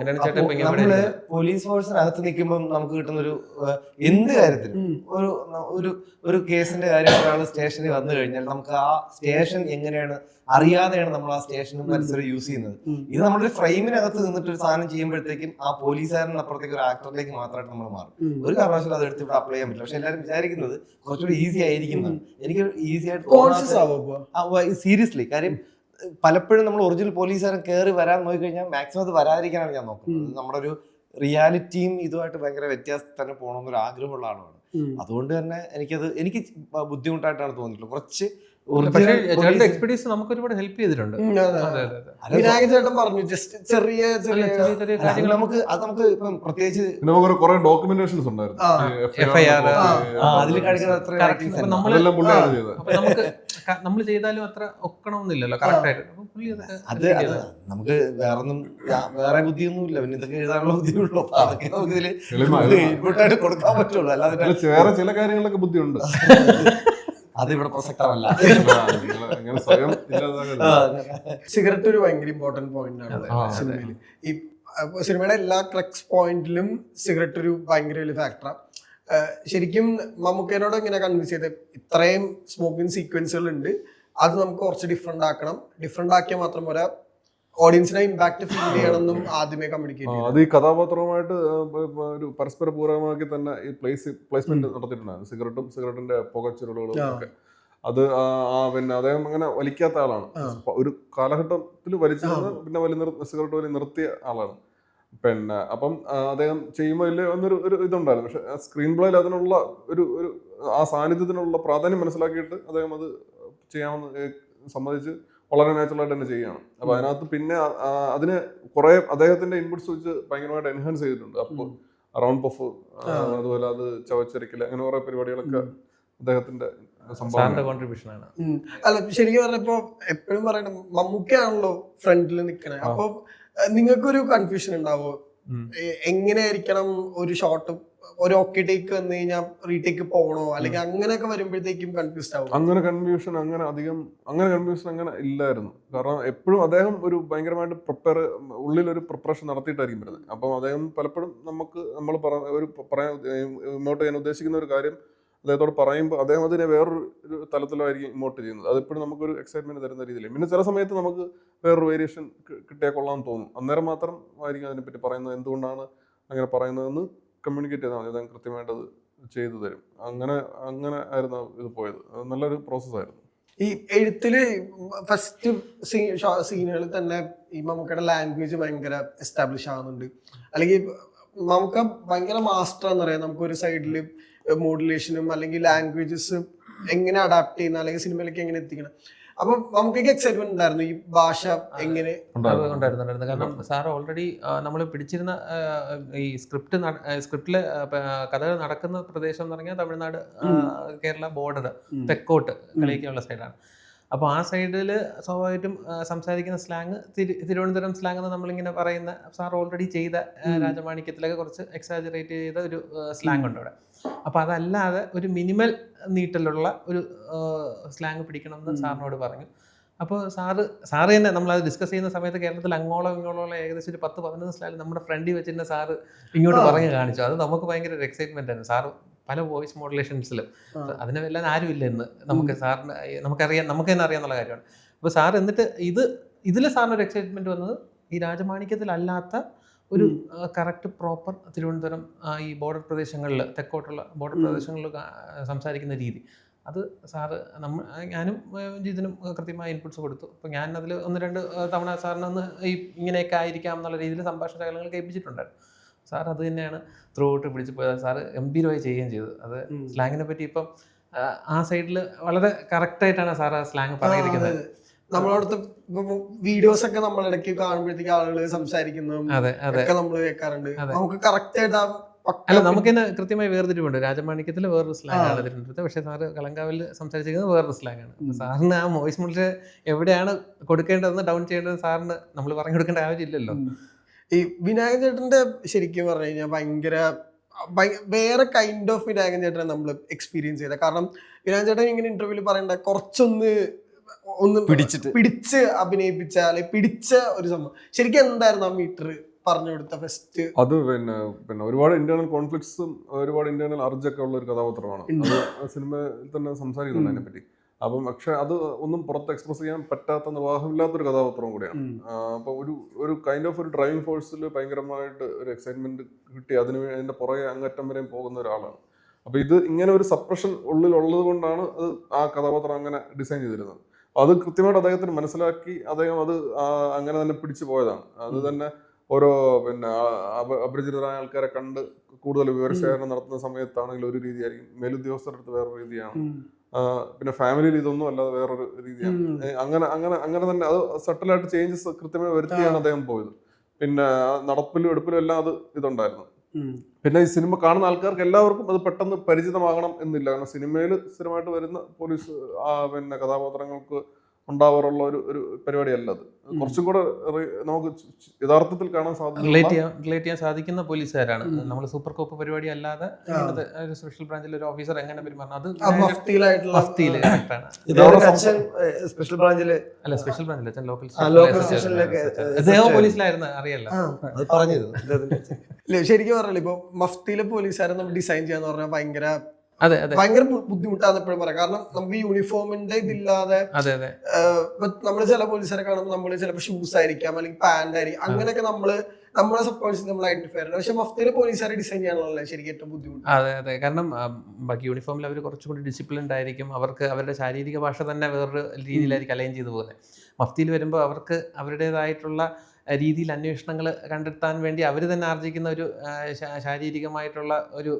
നമ്മള് പോലീസ് ഫോഴ്സിനകത്ത് നിൽക്കുമ്പോൾ നമുക്ക് കിട്ടുന്ന ഒരു എന്ത് കാര്യത്തിലും ഒരു കേസിന്റെ കാര്യം ഒരാൾ സ്റ്റേഷനിൽ വന്നു കഴിഞ്ഞാൽ നമുക്ക് ആ സ്റ്റേഷൻ എങ്ങനെയാണ് അറിയാതെയാണ് നമ്മൾ ആ സ്റ്റേഷനും പരിസരം യൂസ് ചെയ്യുന്നത്. ഇത് നമ്മളൊരു ഫ്രെയിമിനകത്ത് നിന്നിട്ട് ഒരു സാധനം ചെയ്യുമ്പോഴത്തേക്കും ആ പോലീസുകാരൻ അപ്പുറത്തേക്ക് ഒരു ആക്ടറിലേക്ക് മാത്രമായിട്ട് നമ്മൾ മാറും. ഒരു കാരണവശാലും അത് എടുത്ത് ഇവിടെ അപ്ലൈ ചെയ്യാൻ പറ്റില്ല. പക്ഷെ എല്ലാവരും വിചാരിക്കുന്നത് കുറച്ചുകൂടി ഈസി ആയിരിക്കുന്നതാണ്. എനിക്ക് ഈസി ആയിട്ട് സീരിയസ്ലി, കാര്യം പലപ്പോഴും നമ്മൾ ഒറിജിനൽ പോലീസുകാരൻ കയറി വരാൻ നോക്കിക്കഴിഞ്ഞാൽ മാക്സിമം അത് വരാതിരിക്കാനാണ് ഞാൻ നോക്കുന്നത്. നമ്മുടെ ഒരു റിയാലിറ്റിയും ഇതുമായിട്ട് ഭയങ്കര വ്യത്യാസത്തിൽ തന്നെ പോകണമെന്നൊരു ആഗ്രഹമുള്ള ആളാണ്. അതുകൊണ്ട് തന്നെ എനിക്ക് ബുദ്ധിമുട്ടായിട്ടാണ് തോന്നിയിട്ടുള്ളത്. കുറച്ച് എക്സ്പീരിയൻസ് നമുക്ക് ഒരുപാട് ഹെൽപ്പ് ചെയ്തിട്ടുണ്ട്. ചേട്ടൻ പറഞ്ഞു ജസ്റ്റ് ചെറിയ കാര്യങ്ങൾ നമുക്ക് ഇപ്പം പ്രത്യേകിച്ച് കുറെ ഡോക്യുമെന്റേഷൻസ് ഉണ്ടായിരുന്നു. അതിൽ കാണിക്കുന്ന നമ്മൾ ചെയ്താലും അത്ര ഒക്കണമെന്നില്ലല്ലോ കറക്റ്റ് ആയിട്ട്. അത് നമുക്ക് വേറെ ബുദ്ധിയൊന്നുമില്ല, പിന്നെ ഇതൊക്കെ എഴുതാനുള്ള ബുദ്ധിയുള്ളൂ. അതൊക്കെ നമുക്ക് ഇതിൽ ഇൻപുട്ടായിട്ട് കൊടുക്കാൻ പറ്റുള്ളൂ. അല്ലാതെ വേറെ ചില കാര്യങ്ങളൊക്കെ ബുദ്ധിയുണ്ട്, അത് ഇവിടെ പ്രസക്തമല്ല. സിഗരറ്റ് ഒരു ഭയങ്കര ഇമ്പോർട്ടന്റ് പോയിന്റ് ആണ് സിനിമയിൽ. ഈ സിനിമയുടെ എല്ലാ ക്ലക്സ് പോയിന്റിലും സിഗരറ്റ് ഒരു ഭയങ്കര വലിയ ഫാക്ടറാണ്. ശരിക്കും മമ്മൂക്കേനോട് ഇങ്ങനെ കൺവിൻസ് ചെയ്ത് ഇത്രയും സ്മോക്കിംഗ് സീക്വൻസുകൾ ഉണ്ട്, അത് നമുക്ക് കുറച്ച് ഡിഫറെന്റ് ആക്കണം, ഡിഫറെന്റ് ആക്കിയാൽ മാത്രം പോരാ, ഓഡിയൻസിനെ ഇമ്പാക്ട് ഫീൽ ചെയ്യണമെന്നും ആദ്യമേ കമ്മ്യൂണിക്കേറ്റ് ചെയ്തു. അത് ഈ കഥാപാത്രവുമായിട്ട് ഒരു പരസ്പര പൂർവ്വമാക്കി തന്നെ ഈ പ്ലേസ്മെന്റ് നടത്തിയിട്ടുണ്ടായിരുന്നു. സിഗരറ്റിന്റെ പുകച്ചുരുളുകളും ഒക്കെ. അത് പിന്നെ അദ്ദേഹം അങ്ങനെ വലിക്കാത്ത ആളാണ്. ഒരു കാലഘട്ടത്തിൽ വലിച്ചിരുന്നത് പിന്നെ സിഗരറ്റ് വലി നിർത്തിയ ആളാണ്. പിന്നെ അപ്പം അദ്ദേഹം ചെയ്യുമ്പോൾ വലിയ ഒരു ഇതുണ്ടായിരുന്നു. പക്ഷെ സ്ക്രീൻ പ്ലേയിൽ അതിനുള്ള ഒരു ആ സാന്നിധ്യത്തിനുള്ള പ്രാധാന്യം മനസ്സിലാക്കിയിട്ട് അദ്ദേഹം അത് ചെയ്യാമെന്ന് സമ്മതിച്ച് വളരെ നാച്ചുറലായിട്ട് തന്നെ ചെയ്യുകയാണ്. അപ്പൊ അതിനകത്ത് പിന്നെ അതിന് കുറെ അദ്ദേഹത്തിന്റെ ഇൻപുട്സ് വെച്ച് ഭയങ്കരമായിട്ട് എൻഹാൻസ് ചെയ്തിട്ടുണ്ട്. അപ്പോൾ റൗണ്ട് പഫ്, അതുപോലെ അത് ചവച്ചരിക്കല്, അങ്ങനെ കുറെ പരിപാടികളൊക്കെ അദ്ദേഹത്തിന്റെ കോൺട്രിബ്യൂഷൻ ആണ്. അല്ല ശരിക്കും പറഞ്ഞപ്പോ എപ്പോഴും പറയണം മമ്മൂക്കയാണല്ലോ ഫ്രണ്ടിൽ നിൽക്കണേ. അപ്പൊ നിങ്ങൾക്കൊരു കൺഫ്യൂഷൻ ഉണ്ടാവോ എങ്ങനെയായിരിക്കണം ഒരു ഷോട്ട്, ഒരു ഓക്കെ ടേക്ക് വന്നു കഴിഞ്ഞാൽ റീടേക്ക് പോകണോ, അല്ലെങ്കിൽ അങ്ങനെയൊക്കെ വരുമ്പോഴത്തേക്കും കൺഫ്യൂസ്ഡ് ആവും? അങ്ങനെ കൺഫ്യൂഷൻ അങ്ങനെ ഇല്ലായിരുന്നു. കാരണം എപ്പോഴും അദ്ദേഹം ഒരു ഭയങ്കരമായിട്ട് ഉള്ളിലൊരു പ്രിപ്പറേഷൻ നടത്തിയിട്ടായിരിക്കും വരുന്നത്. അപ്പം അദ്ദേഹം പലപ്പോഴും ഇങ്ങോട്ട് ഞാൻ ഉദ്ദേശിക്കുന്ന ഒരു കാര്യം അദ്ദേഹത്തോട് പറയുമ്പോൾ അദ്ദേഹം അതിനെ വേറൊരു തലത്തിലായിരിക്കും ഇമോട്ട് ചെയ്യുന്നത്. അതിപ്പോഴും നമുക്കൊരു എക്സൈറ്റ്മെന്റ് തരുന്ന രീതിയിൽ. പിന്നെ ചില സമയത്ത് നമുക്ക് വേറൊരു വേരിയേഷൻ കിട്ടിയാൽ കൊള്ളാമെന്ന് തോന്നും. അന്നേരം മാത്രം ആയിരിക്കും അതിനെപ്പറ്റി പറയുന്നത്, എന്തുകൊണ്ടാണ് അങ്ങനെ പറയുന്നതെന്ന് കമ്മ്യൂണിക്കേറ്റ് ചെയ്താൽ മതി, അദ്ദേഹം കൃത്യമായിട്ട് അത് ചെയ്തു തരും. അങ്ങനെ ആയിരുന്നു ഇത് പോയത്. നല്ലൊരു പ്രോസസ്സായിരുന്നു. ഈ എഴുത്തില് ഫസ്റ്റ് സീനുകളിൽ തന്നെ ഈ മമ്മൂക്കയുടെ ലാംഗ്വേജ് ഭയങ്കര എസ്റ്റാബ്ലിഷ് ആവുന്നുണ്ട്. അല്ലെങ്കിൽ നമുക്ക് ഭയങ്കര മാസ്റ്റർ എന്ന് പറയാം. നമുക്ക് ഒരു സൈഡിൽ മോഡുലേഷനും അല്ലെങ്കിൽ ലാംഗ്വേജസ് എങ്ങനെ അഡാപ്റ്റ് ചെയ്യുന്ന അല്ലെങ്കിൽ സിനിമയിലേക്ക് എങ്ങനെ എത്തിക്കണം. അപ്പൊ നമുക്ക് എക്സൈറ്റ്മെന്റ് ഉണ്ടായിരുന്നു ഈ ഭാഷ എങ്ങനെ ഉണ്ടായിരുന്നു. കാരണം സാർ ഓൾറെഡി നമ്മൾ പിടിച്ചിരുന്ന ഈ സ്ക്രിപ്റ്റില് കഥകൾ നടക്കുന്ന പ്രദേശം എന്ന് പറഞ്ഞാൽ തമിഴ്നാട് കേരള ബോർഡർ തെക്കോട്ട് കളിയൊക്കെയുള്ള സൈഡാണ്. അപ്പോൾ ആ സൈഡിൽ സ്വാഭാവികമായിട്ടും സംസാരിക്കുന്ന സ്ലാങ് തിരുവനന്തപുരം സ്ലാങ് എന്ന് നമ്മളിങ്ങനെ പറയുന്ന സാർ ഓൾറെഡി ചെയ്ത രാജമാണിക്യത്തിലൊക്കെ കുറച്ച് എക്സാജറേറ്റ് ചെയ്ത ഒരു സ്ലാങ് ഉണ്ട് അവിടെ. അപ്പോൾ അതല്ലാതെ ഒരു മിനിമൽ നീട്ടിലുള്ള ഒരു സ്ലാങ് പിടിക്കണം എന്ന് സാറിനോട് പറഞ്ഞു. അപ്പോൾ സാറ് തന്നെ നമ്മളത് ഡിസ്കസ് ചെയ്യുന്ന സമയത്ത് കേരളത്തിൽ അങ്ങോളം ഏകദേശം ഒരു 10-15 സ്ലാങ് നമ്മുടെ ഫ്രണ്ടിൽ വെച്ചിട്ട് സാറ് ഇങ്ങോട്ട് പറഞ്ഞു കാണിച്ചു. അത് നമുക്ക് ഭയങ്കര ഒരു എക്സൈറ്റ്മെന്റ് ആയിരുന്നു. സാറ് പല വോയിസ് മോഡുലേഷൻസിലും അതിനെ വല്ലാൻ ആരും ഇല്ല എന്ന് നമുക്ക് തന്നെ അറിയാന്നുള്ള കാര്യമാണ്. അപ്പോൾ സാർ എന്നിട്ട് ഇതിൽ സാറിനൊരു എക്സൈറ്റ്മെന്റ് വന്നത് ഈ രാജമാണിക്യത്തിലല്ലാത്ത ഒരു കറക്റ്റ് പ്രോപ്പർ തിരുവനന്തപുരം ഈ ബോർഡർ പ്രദേശങ്ങളിൽ തെക്കോട്ടുള്ള ബോർഡർ പ്രദേശങ്ങളിൽ സംസാരിക്കുന്ന രീതി, അത് സാറ് ഞാനും ജിതിനും കൃത്യമായ ഇൻപുട്സ് കൊടുത്തു. അപ്പോൾ ഞാൻ അതിൽ 1-2 തവണ സാറിനൊന്ന് ഈ ഇങ്ങനെയൊക്കെ ആയിരിക്കാം എന്നുള്ള രീതിയിൽ സംഭാഷണ ശകലങ്ങൾ കേൾപ്പിച്ചിട്ടുണ്ടായിരുന്നു. സാർ അത് തന്നെയാണ് ത്രൂ ഔട്ട് പിടിച്ച് പോയത്. സാറ് ഗംഭീരമായി ചെയ്യുകയും ചെയ്തു. അത് സ്ലാങ്ങിനെ പറ്റി ഇപ്പം ആ സൈഡിൽ വളരെ കറക്റ്റായിട്ടാണ് സാർ ആ സ്ലാങ് പറഞ്ഞിരിക്കുന്നത്. നമ്മളവിടുത്തെ വീഡിയോസ് ഒക്കെ നമ്മളിടയ്ക്ക് കാണുമ്പോഴത്തേക്ക് ആളുകൾ സംസാരിക്കുന്നതും നമ്മൾ കേൾക്കാറുണ്ട്. നമുക്ക് കറക്റ്റ് ആയിട്ട് അല്ല, നമുക്ക് തന്നെ കൃത്യമായി വേർതിരിവുണ്ട്. രാജമാണിക്യത്തിൽ വേറൊരു സ്ലാങ് ആണ് തിരുവനന്തപുരത്ത്, പക്ഷേ സാറ് കളങ്കാവിൽ സംസാരിച്ചിരിക്കുന്നത് വേറൊരു സ്ലാങ് ആണ്. സാറിന് ആ വോയിസ് മോഡുലേഷൻ എവിടെയാണ് കൊടുക്കേണ്ടതെന്ന് ഡൗൺ ചെയ്യേണ്ടത് സാറിന് നമ്മൾ പറഞ്ഞു കൊടുക്കേണ്ട ആവശ്യമില്ലല്ലോ. ഈ വിനായകൻ ചേട്ടന്റെ ശരിക്കും പറഞ്ഞു കഴിഞ്ഞാൽ ഭയങ്കര വേറെ കൈൻഡ് ഓഫ് വിനായകൻ ചേട്ടനെ നമ്മൾ എക്സ്പീരിയൻസ് ചെയ്ത. കാരണം വിനായകൻ ചേട്ടൻ ഇങ്ങനെ ഇന്റർവ്യൂവിൽ പറയണ്ട കുറച്ചൊന്ന് പിടിച്ച് അഭിനയിപ്പിച്ച അല്ലെങ്കിൽ പിടിച്ച ഒരു സംഭവം ശരിക്കും എന്തായിരുന്നു ആ മീറ്റർ പറഞ്ഞു കൊടുത്ത ഫസ്റ്റ്? അത് പിന്നെ ഒരുപാട് ഇന്റേണൽ കോൺഫ്ലിക്ട്സും ഒരുപാട് ഇന്റേണൽ അർജൊക്കെ ഉള്ള ഒരു കഥാപാത്രമാണ്. അത് സിനിമയിൽ തന്നെ സംസാരിക്കുന്നുണ്ട് അതിനെപ്പറ്റി. അപ്പം പക്ഷെ അത് ഒന്നും പുറത്ത് എക്സ്പ്രസ് ചെയ്യാൻ പറ്റാത്ത നിർവാഹമില്ലാത്തൊരു കഥാപാത്രവും കൂടിയാണ്. അപ്പൊ ഒരു കൈൻഡ് ഓഫ് ഒരു ഡ്രൈവിംഗ് ഫോഴ്സിൽ ഭയങ്കരമായിട്ട് ഒരു എക്സൈറ്റ്മെന്റ് കിട്ടി അതിന്റെ പുറകെ അങ്ങറ്റം വരെയും പോകുന്ന ഒരാളാണ്. അപ്പൊ ഇത് ഇങ്ങനെ ഒരു സപ്രഷൻ ഉള്ളിലുള്ളത് കൊണ്ടാണ് അത് ആ കഥാപാത്രം അങ്ങനെ ഡിസൈൻ ചെയ്തിരുന്നത്. അത് കൃത്യമായിട്ട് അദ്ദേഹത്തിന് മനസ്സിലാക്കി അദ്ദേഹം അത് അങ്ങനെ തന്നെ പിടിച്ചു പോയതാണ്. അത് തന്നെ ഓരോ അപരിചിതരായ ആൾക്കാരെ കണ്ട് കൂടുതൽ വിവരശേഖരണം നടത്തുന്ന സമയത്താണെങ്കിൽ ഒരു രീതിയായിരിക്കും, മേലുദ്യോഗസ്ഥരുടെ അടുത്ത് വേറൊരു രീതിയാണ്, പിന്നെ ഫാമിലിയിൽ ഇതൊന്നും അല്ലാതെ വേറൊരു രീതിയാണ്. അങ്ങനെ തന്നെ അത് സട്ടിലായിട്ട് ചേഞ്ചസ് കൃത്യമായി വരുത്തിയാണ് അദ്ദേഹം പോയത്. പിന്നെ നടപ്പിലും എടുപ്പിലും എല്ലാം അത് ഇതുണ്ടായിരുന്നു. പിന്നെ ഈ സിനിമ കാണുന്ന ആൾക്കാർക്ക് എല്ലാവർക്കും അത് പെട്ടെന്ന് പരിചിതമാകണം എന്നില്ല. കാരണം സിനിമയിൽ സ്ഥിരമായിട്ട് വരുന്ന പോലീസ് പിന്നെ കഥാപാത്രങ്ങൾക്ക് ഉണ്ടാവാറുള്ള ഒരു പരിപാടിയല്ല അത്. കുറച്ചും കൂടെ നമുക്ക് യഥാർത്ഥത്തിൽ കാണാൻ റിലേറ്റ് ചെയ്യാൻ സാധിക്കുന്ന പോലീസുകാരാണ്. നമ്മൾ സൂപ്പർ കോപ്പ് പരിപാടി അല്ലാതെ ഒരു സ്പെഷ്യൽ ബ്രാഞ്ചിൽ ഒരു ഓഫീസർ എങ്ങനെ പെരുമാറണം അത് സ്പെഷ്യൽ ബ്രാഞ്ചില് അല്ല, സ്പെഷ്യൽ ബ്രാഞ്ചിൽ ലോക്കൽ പോലീസിലായിരുന്നു അറിയാലോ. ശരിക്കും പറഞ്ഞാൽ ഇപ്പൊ മഫ്തിയിലെ പോലീസുകാരെ നമ്മൾ ഡിസൈൻ ചെയ്യാന്ന് പറഞ്ഞാൽ ഭയങ്കര അതെ ഭയങ്കര ബുദ്ധിമുട്ടാന്ന് എപ്പോഴും പറയാം. കാരണം നമുക്ക് യൂണിഫോമിന്റെ ഇതില്ലാതെ നമ്മള് ചില പോലീസുകാരെ കാണുമ്പോൾ നമ്മള് ചിലപ്പോൾ ഷൂസ് ആയിരിക്കാം അല്ലെങ്കിൽ പാന്റ് ആയിരിക്കും, അങ്ങനെയൊക്കെ നമ്മളെ സബ് കോൺഷ്യസ് നമ്മൾ ഐഡന്റിഫൈ ചെയ്യണം. പക്ഷെ മഫ്തിയിലെ പോലീസുകാരെ ഡിസൈൻ ചെയ്യാനുള്ള ശരിക്കും ഏറ്റവും ബുദ്ധിമുട്ട്. അതെ, കാരണം ബാക്കി യൂണിഫോമിൽ അവർ കുറച്ചുകൂടി ഡിസിപ്ലിൻഡ് ആയിരിക്കും. അവർക്ക് അവരുടെ ശാരീരിക ഭാഷ തന്നെ വേറൊരു രീതിയിലായിരിക്കും അലൈൻ ചെയ്തു പോകുന്നത്. മഫ്തിയിൽ വരുമ്പോൾ അവർക്ക് അവരുടേതായിട്ടുള്ള രീതിയിൽ അന്വേഷണങ്ങൾ കണ്ടെത്താൻ വേണ്ടി അവർ തന്നെ ആർജിക്കുന്ന ഒരു ശാരീരികമായിട്ടുള്ള ഒരു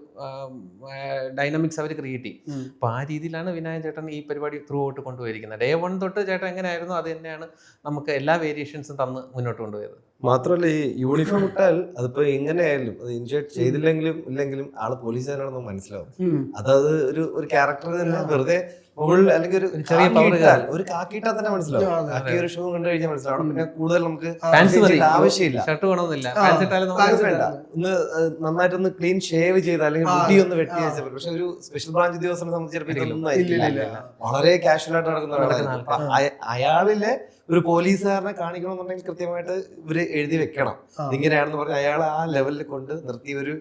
ഡൈനാമിക്സ് അവർ ക്രിയേറ്റ് ചെയ്യും. അപ്പോൾ ആ രീതിയിലാണ് വിനായകൻ ചേട്ടൻ ഈ പരിപാടി ത്രൂ ഔട്ട് കൊണ്ടുപോയിരിക്കുന്നത്. ഡേ 1 തൊട്ട് ചേട്ടൻ എങ്ങനെയായിരുന്നു അത് തന്നെയാണ് നമുക്ക് എല്ലാ വേരിയേഷൻസും തന്ന് മുന്നോട്ട് കൊണ്ടുപോയത്. മാത്രമല്ല ഈ യൂണിഫോം ഇട്ടാൽ അതിപ്പോ എങ്ങനെയായാലും അത് ഇൻഷേർട്ട് ചെയ്തില്ലെങ്കിലും ഇല്ലെങ്കിലും ആള് പോലീസുകാരാണെന്ന് മനസ്സിലാവും. അതത് ഒരു ക്യാരക്ടർ തന്നെ വെറുതെ മുകളിൽ അല്ലെങ്കിൽ ഒരു ചെറിയ ഒരു കാക്കിയിട്ടാൽ തന്നെ മനസ്സിലാവും. കാക്കി ഒരു ഷൂ കണ്ടു കഴിഞ്ഞാൽ മനസ്സിലാവും. പിന്നെ കൂടുതൽ നമുക്ക് ആവശ്യമില്ല, ഷർട്ട് വേണമെന്നില്ല, ഒന്ന് നന്നായിട്ടൊന്ന് ക്ലീൻ ഷേവ് ചെയ്ത് അല്ലെങ്കിൽ മുടി ഒന്ന് വെട്ടി വെച്ചാൽ. പക്ഷെ ഒരു സ്പെഷ്യൽ ബ്രാഞ്ച് ഉദ്യോഗസ്ഥനെ സംബന്ധിച്ചിടത്തോളം വളരെ കാഷ്വൽ ആയിട്ട് നടക്കുന്ന അയാളിലെ ഒരു പോലീസുകാരനെ കാണിക്കണമെന്നുണ്ടെങ്കിൽ കൃത്യമായിട്ട് ഇവര് എഴുതി വെക്കണം ഇങ്ങനെയാണെന്ന് പറഞ്ഞ് അയാൾ ആ ലെവലിൽ കൊണ്ട് നിർത്തി ഒരു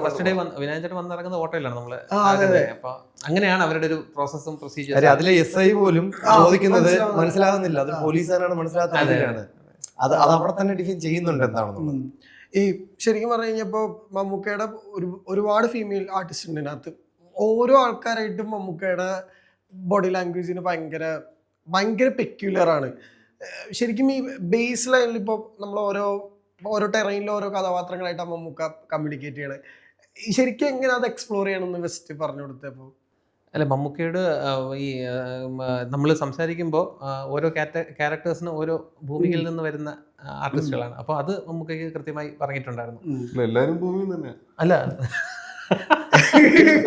ഫസ്റ്റ് ഡേ വിനായകൻ ചേട്ടൻ വന്നിറങ്ങുന്ന ഓട്ടോയിലാണ് നമ്മള്. അപ്പൊ അങ്ങനെയാണ് അവരുടെ ഒരു പ്രോസസ്സും കാര്യം പ്രൊസീജിയേഴ്സും. അതിലെ SI പോലും ചോദിക്കുന്നത് മനസ്സിലാകുന്നില്ല, അത് പോലീസുകാരാണ് മനസ്സിലാക്കാണ്. അത് അവിടെ തന്നെ ഡിഫൈൻ ചെയ്യുന്നുണ്ട് എന്താണെന്നുള്ളത്. ഈ ശരിക്കും പറഞ്ഞു കഴിഞ്ഞപ്പോ മമ്മൂക്കയുടെ ഒരുപാട് ഫീമെയിൽ ആർട്ടിസ്റ്റ് ഉണ്ട് ഇതിനകത്ത്. ഓരോ ആൾക്കാരായിട്ടും മമ്മൂക്കയുടെ ബോഡി ലാംഗ്വേജിന് ഭയങ്കര പെക്യുലർ ആണ്. ശരിക്കും ഈ ബേസ് ലൈനിൽ ഇപ്പോൾ നമ്മൾ ഓരോ ടെറൈനിലും ഓരോ കഥാപാത്രങ്ങളായിട്ടാണ് മമ്മൂക്ക കമ്മ്യൂണിക്കേറ്റ് ചെയ്യണത്. ശരിക്കും എങ്ങനെ അത് എക്സ്പ്ലോർ ചെയ്യണമെന്ന് വെസ്റ്റ് പറഞ്ഞു കൊടുത്തപ്പോൾ? അല്ല, മമ്മൂക്കയോട് ഈ നമ്മൾ സംസാരിക്കുമ്പോൾ ഓരോ ക്യാരക്ടേഴ്സിന് ഓരോ ഭൂമികയിൽ നിന്ന് വരുന്ന ആർട്ടിസ്റ്റുകളാണ്. അപ്പോൾ അത് മമ്മൂക്കയ്ക്ക് കൃത്യമായി പറഞ്ഞിട്ടുണ്ടായിരുന്നു. എല്ലാരും ഭൂമിയിൽ തന്നെ അല്ല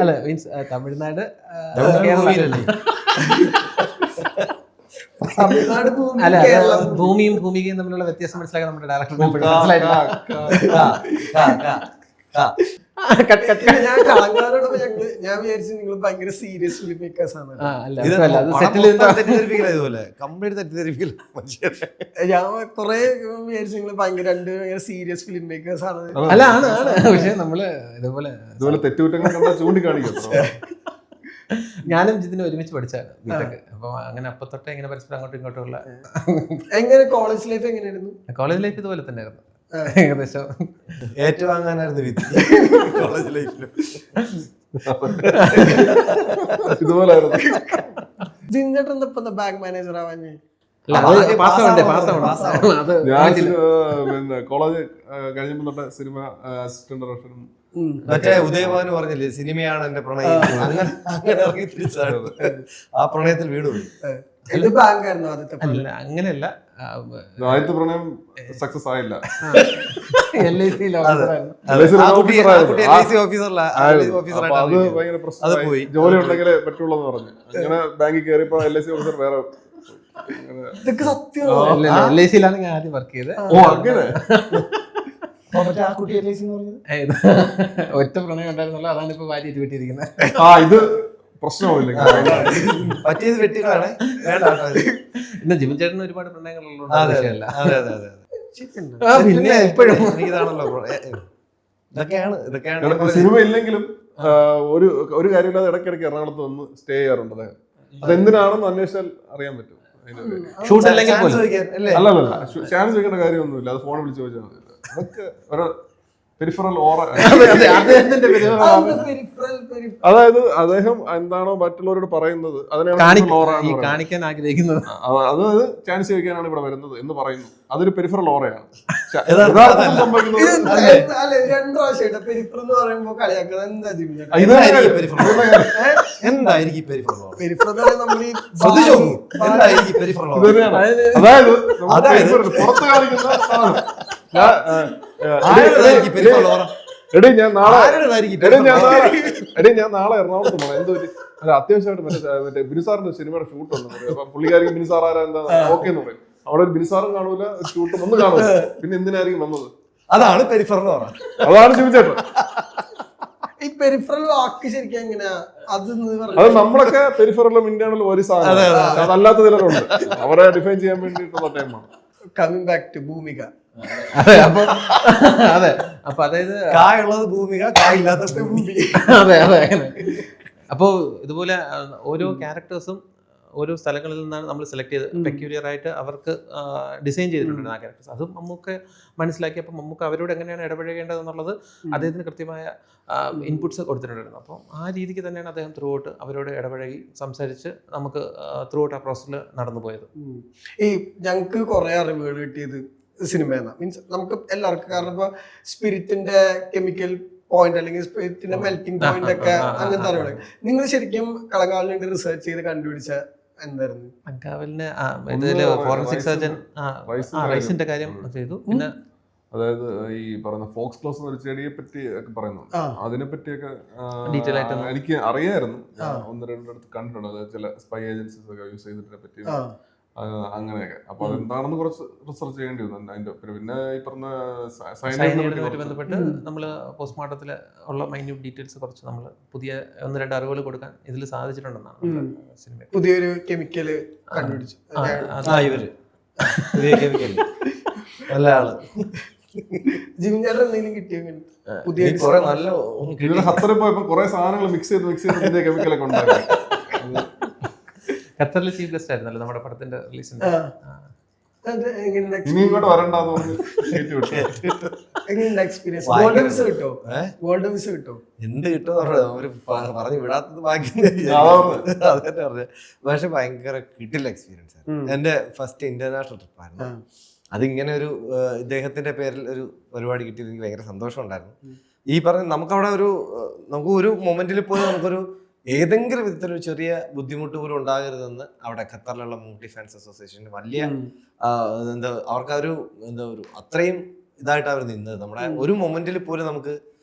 അല്ല മീൻസ് തമിഴ്നാട് തമിഴ്നാട് അല്ല, ഭൂമിയും ഭൂമികയും തമ്മിലുള്ള വ്യത്യാസം മനസ്സിലാക്കാൻ നമ്മുടെ ഡയറക്ടറിനെ ഞാൻ കളങ്കാരോടൊപ്പം ഞാൻ വിചാരിച്ചു നിങ്ങൾ ഭയങ്കര സീരിയസ് ഫിലിം മേക്കേഴ്സ് ആണ്. ഞാൻ കൊറേ വിചാരിച്ചു നിങ്ങൾ ഭയങ്കര സീരിയസ് ഫിലിം മേക്കേഴ്സ് ആണ്. അല്ല ആണ് പക്ഷെ നമ്മള് ഇതുപോലെ തെറ്റുകുറ്റങ്ങൾ കണ്ടാൽ ചൂണ്ടിക്കാണിക്കും. ഞാനും ജിതിനും ഒരുമിച്ച് പഠിച്ചാണ് ബിടെക്. അപ്പൊ അങ്ങനെ അപ്പൊ തൊട്ടേ ഇങ്ങനെ പരസ്പരം അങ്ങോട്ടും ഇങ്ങോട്ടുള്ള. എങ്ങനെ കോളേജ് ലൈഫ് എങ്ങനെയായിരുന്നു? കോളേജ് ലൈഫ് ഇതുപോലെ തന്നെ ആയിരുന്നു ഏകദേശം. ഏറ്റുവാങ്ങാനായിരുന്നു വിധി കോളേജ് ലൈഫിലും ഇതുപോലായിരുന്നു. ജിൻചേട്ടൻ ഇപ്പൊ ബാങ്ക് മാനേജർ ആവാൻ ഞാൻ പിന്നെ കോളേജ് കഴിഞ്ഞപ്പോൾ തൊട്ട് സിനിമ അസിസ്റ്റന്റ് ഡയറക്ടറും മറ്റേ ഉദയഭാനു പറഞ്ഞില്ലേ സിനിമയാണ് എന്റെ പ്രണയം, അങ്ങനെ ഇറങ്ങി തിരിച്ചാണ് ആ പ്രണയത്തിൽ വീട് പോയി. ബാങ്കായിരുന്നു ആദ്യത്തെ? അല്ല അങ്ങനെയല്ല, ആദ്യത്തെ പ്രണയം സക്സസ് ആയില്ല. LIC അത് ഭയങ്കര പ്രശ്നമായി. ജോലി ഉണ്ടെങ്കിലേ പറ്റുള്ളൂ എന്ന് പറഞ്ഞു. അങ്ങനെ ബാങ്കിൽ കയറിയപ്പോ LIC ഓഫീസർ വേറെ. ഇതൊക്കെ സത്യം. LICയിലാണ് ഞാൻ ആദ്യം വർക്ക് ചെയ്തത്. ഓ അങ്ങനെ ഒറ്റ പ്രണയം ഉണ്ടായിരുന്നല്ലോ, അതാണ് ഇപ്പൊ ഭാര്യ വെട്ടിയിരിക്കുന്നത്. ഇത് പ്രശ്നമില്ല, പറ്റിയത് വെട്ടികളാണ്. ഇന്ന് ജിമിൻ ചേട്ടന് ഒരുപാട് പ്രണയങ്ങളുള്ള വിഷയമല്ല. ഇപ്പോഴും ഇതാണല്ലോ ഇതൊക്കെയാണ് സിനിമ ഇല്ലെങ്കിലും ഒരു കാര്യമില്ലാതെ ഇടയ്ക്കിടയ്ക്ക് എറണാകുളത്ത് വന്ന് സ്റ്റേ ചെയ്യാറുണ്ട് അദ്ദേഹം. അതെന്തിനാണെന്ന് അന്വേഷിച്ചാൽ അറിയാൻ പറ്റും. ഷൂട്ട് അല്ലെങ്കിൽ അല്ലല്ല ചാൻസ് വെക്കേണ്ട കാര്യമൊന്നുമില്ല, അത് ഫോൺ വിളിച്ച് ചോദിച്ചാൽ മതി. അതൊക്കെ ഒരു പെരിഫറൽ ഓറ. അതായത് അദ്ദേഹം എന്താണോ മറ്റുള്ളവരോട് പറയുന്നത് അതിനാണ് കാണിക്കാൻ ആഗ്രഹിക്കുന്നത്. അതായത് ചാൻസ് ചോദിക്കാനാണ് ഇവിടെ വരുന്നത് എന്ന് പറയുന്നു. അതൊരു പെരിഫറൽ ഓറയാണ്. സംഭവിക്കുന്നത് അതായത് പുറത്ത് കാണിക്കുന്ന സാധനം. എടീ ഞാൻ നാളെ എറണാകുളത്ത് പോകണം. എന്തോ അല്ല അത്യാവശ്യമായിട്ട് മറ്റേ ബിനിസാറിന്റെ സിനിമയുടെ ഷൂട്ട് ഉണ്ട്. അപ്പൊ പുള്ളിക്കാരിക്ക് ബിനിസാർ ആരാ എന്താ ഓക്കെ എന്ന് പറയും. അവിടെ ഒരു ബിനിസാറും കാണൂല, ഷൂട്ടും ഒന്നും കാണൂല. പിന്നെ എന്തിനായിരിക്കും വന്നത്? അതാണ് പെരിഫറൽ. അതാണ് ചിന്തിച്ചേട്ടൻ. ഈ പെരിഫറൽ വാക്ക് ശരിക്കും എങ്ങനെയാ? അത് നമ്മളൊക്കെ പെരിഫറലും ഇന്റേണലും ഒരു സാധനം, അതല്ലാത്ത ചിലരുണ്ട്. അവരെ ഡിഫൈൻ ചെയ്യാൻ വേണ്ടിയിട്ടുള്ള ടൈമാണ്. കമ്മിങ് ബാക്ക് ടു ഭൂമിക. അതെ, അപ്പൊ അതായത് കായുള്ളത് ഭൂമിക, കായില്ലാത്ത ഭൂമി. അതെ അതെ. അപ്പോ ഇതുപോലെ ഓരോ ക്യാരക്ടേഴ്സും ഓരോ സ്ഥലങ്ങളിൽ നിന്നാണ് നമ്മൾ സെലക്ട് ചെയ്ത് പെക്യൂലിയർ ആയിട്ട് അവർക്ക് ഡിസൈൻ ചെയ്തിട്ടുണ്ട് ആ ക്യാരക്ടേഴ്സ്. അതും മമ്മൂക്ക് മനസ്സിലാക്കിയപ്പോൾ മമ്മൂക്ക് അവരോട് എങ്ങനെയാണ് ഇടപഴകേണ്ടതെന്നുള്ളത് അദ്ദേഹത്തിന് കൃത്യമായ ഇൻപുട്സ് കൊടുത്തിട്ടുണ്ടായിരുന്നു. അപ്പോൾ ആ രീതിക്ക് തന്നെയാണ് അദ്ദേഹം ത്രൂ ഔട്ട് അവരോട് ഇടപഴകി സംസാരിച്ച് നമുക്ക് ത്രൂ ഔട്ട് ആ പ്രോസസ്സിൽ നടന്നു പോയത്. ഈ ഞങ്ങൾക്ക് കുറേ അറിവുകൾ കിട്ടിയത് സിനിമയെന്നാ, മീൻസ് നമുക്ക് എല്ലാവർക്കും. കാരണം ഇപ്പൊ സ്പിരിറ്റിന്റെ കെമിക്കൽ പോയിന്റ് അല്ലെങ്കിൽ സ്പിരിറ്റിന്റെ മെൽറ്റിംഗ് പോയിന്റ് ഒക്കെ അങ്ങനത്തെ അറിവുകൾ നിങ്ങൾ ശരിക്കും കളങ്കാവിന് വേണ്ടി റിസർച്ച് ചെയ്ത് കണ്ടുപിടിച്ച എന്തായിരുന്നു? കളങ്കാവലിന് ഫോറൻസിക് സർജൻ റൈസിന്റെ കാര്യം ചെയ്തു. പിന്നെ അതായത് ഈ പറയുന്ന ഫോക്സ് ക്ലോസ് എന്നൊരു ചെടിയെ പറ്റി ഒക്കെ പറയുന്നു. അതിനെ പറ്റിയൊക്കെ എനിക്ക് അറിയായിരുന്നു. ഒന്ന് രണ്ടിടത്ത് കണ്ടിട്ടുണ്ട്. അതായത് ചില സ്പൈ ഏജൻസീസ് ഒക്കെ യൂസ് ചെയ്തിട്ടിനെ പറ്റി അങ്ങനെയൊക്കെ. അപ്പൊ അതെന്താണെന്ന് കുറച്ച് റിസർച്ച് ചെയ്യേണ്ടി വന്നു അതിന്റെ. പിന്നെ ഈ പറഞ്ഞ സയനൈഡുമായിട്ട് ബന്ധപ്പെട്ട് നമ്മൾ പോസ്റ്റ്മോർട്ടത്തിൽ ഉള്ള മൈന്യൂട്ട് ഡീറ്റെയിൽസ് കുറച്ച് നമ്മൾ പുതിയ 1-2 അറിവുകൾ കൊടുക്കാൻ ഇതിൽ സാധിച്ചിട്ടുണ്ടെന്നാണ് സിനിമ. പുതിയൊരു കെമിക്കല് കണ്ടുപിടിച്ചു പുതിയ കെമിക്കൽ നല്ല ആള്. ജിമിൻ ചേട്ടൻ എന്തെങ്കിലും കിട്ടിയോ ഇങ്ങനത്തെ പുതിയ കുറെ നല്ല ഇതിന് ഖത്തറിൽ പോയപ്പോ കുറെ സാധനങ്ങൾ മിക്സ് ചെയ്ത് കെമിക്കലൊക്കെ ഉണ്ടാക്കി. ഖത്തറിൽ ചീഫ് ഗസ്റ്റ് ആയിരുന്നല്ലോ നമ്മുടെ പടത്തിന്റെ റിലീസിന്റെ. ഇനി ഇങ്ങോട്ട് വരണ്ടാന്ന് പറഞ്ഞ് കയറ്റി വിട്ടു. എങ്ങനെയുണ്ട് എക്സ്പീരിയൻസ്? ഗോൾഡൻ വിസ കിട്ടോ? ഗോൾഡൻ വിസ കിട്ടോ? എന്ത് കിട്ടുമെന്ന് അവര് പറഞ്ഞു വിടാത്തത് ബാക്കി അത് തന്നെ പറഞ്ഞത്. പക്ഷെ ഭയങ്കര കിട്ടില്ല എക്സ്പീരിയൻസ് ആയിരുന്നു. എന്റെ ഫസ്റ്റ് ഇന്റർനാഷണൽ ട്രിപ്പായിരുന്നു. അതിങ്ങനെ ഒരു ഇദ്ദേഹത്തിന്റെ പേരിൽ ഒരു പരിപാടി കിട്ടിയത് എനിക്ക് ഭയങ്കര സന്തോഷം ഉണ്ടായിരുന്നു. ഈ പറഞ്ഞ നമുക്കവിടെ നമുക്ക് ഒരു മൊമെന്റിൽ പോലും നമുക്കൊരു ഏതെങ്കിലും വിധത്തിലൊരു ചെറിയ ബുദ്ധിമുട്ട് പോലും ഉണ്ടാകരുതെന്ന് അവിടെ ഖത്തറിലുള്ള മമ്മൂട്ടി ഫാൻസ് അസോസിയേഷന് വലിയ അവർക്കൊരു അത്രയും ഇതായിട്ട് അവർ നിന്നത്. നമ്മുടെ ഒരു മൊമെന്റിൽ പോലും നമുക്ക്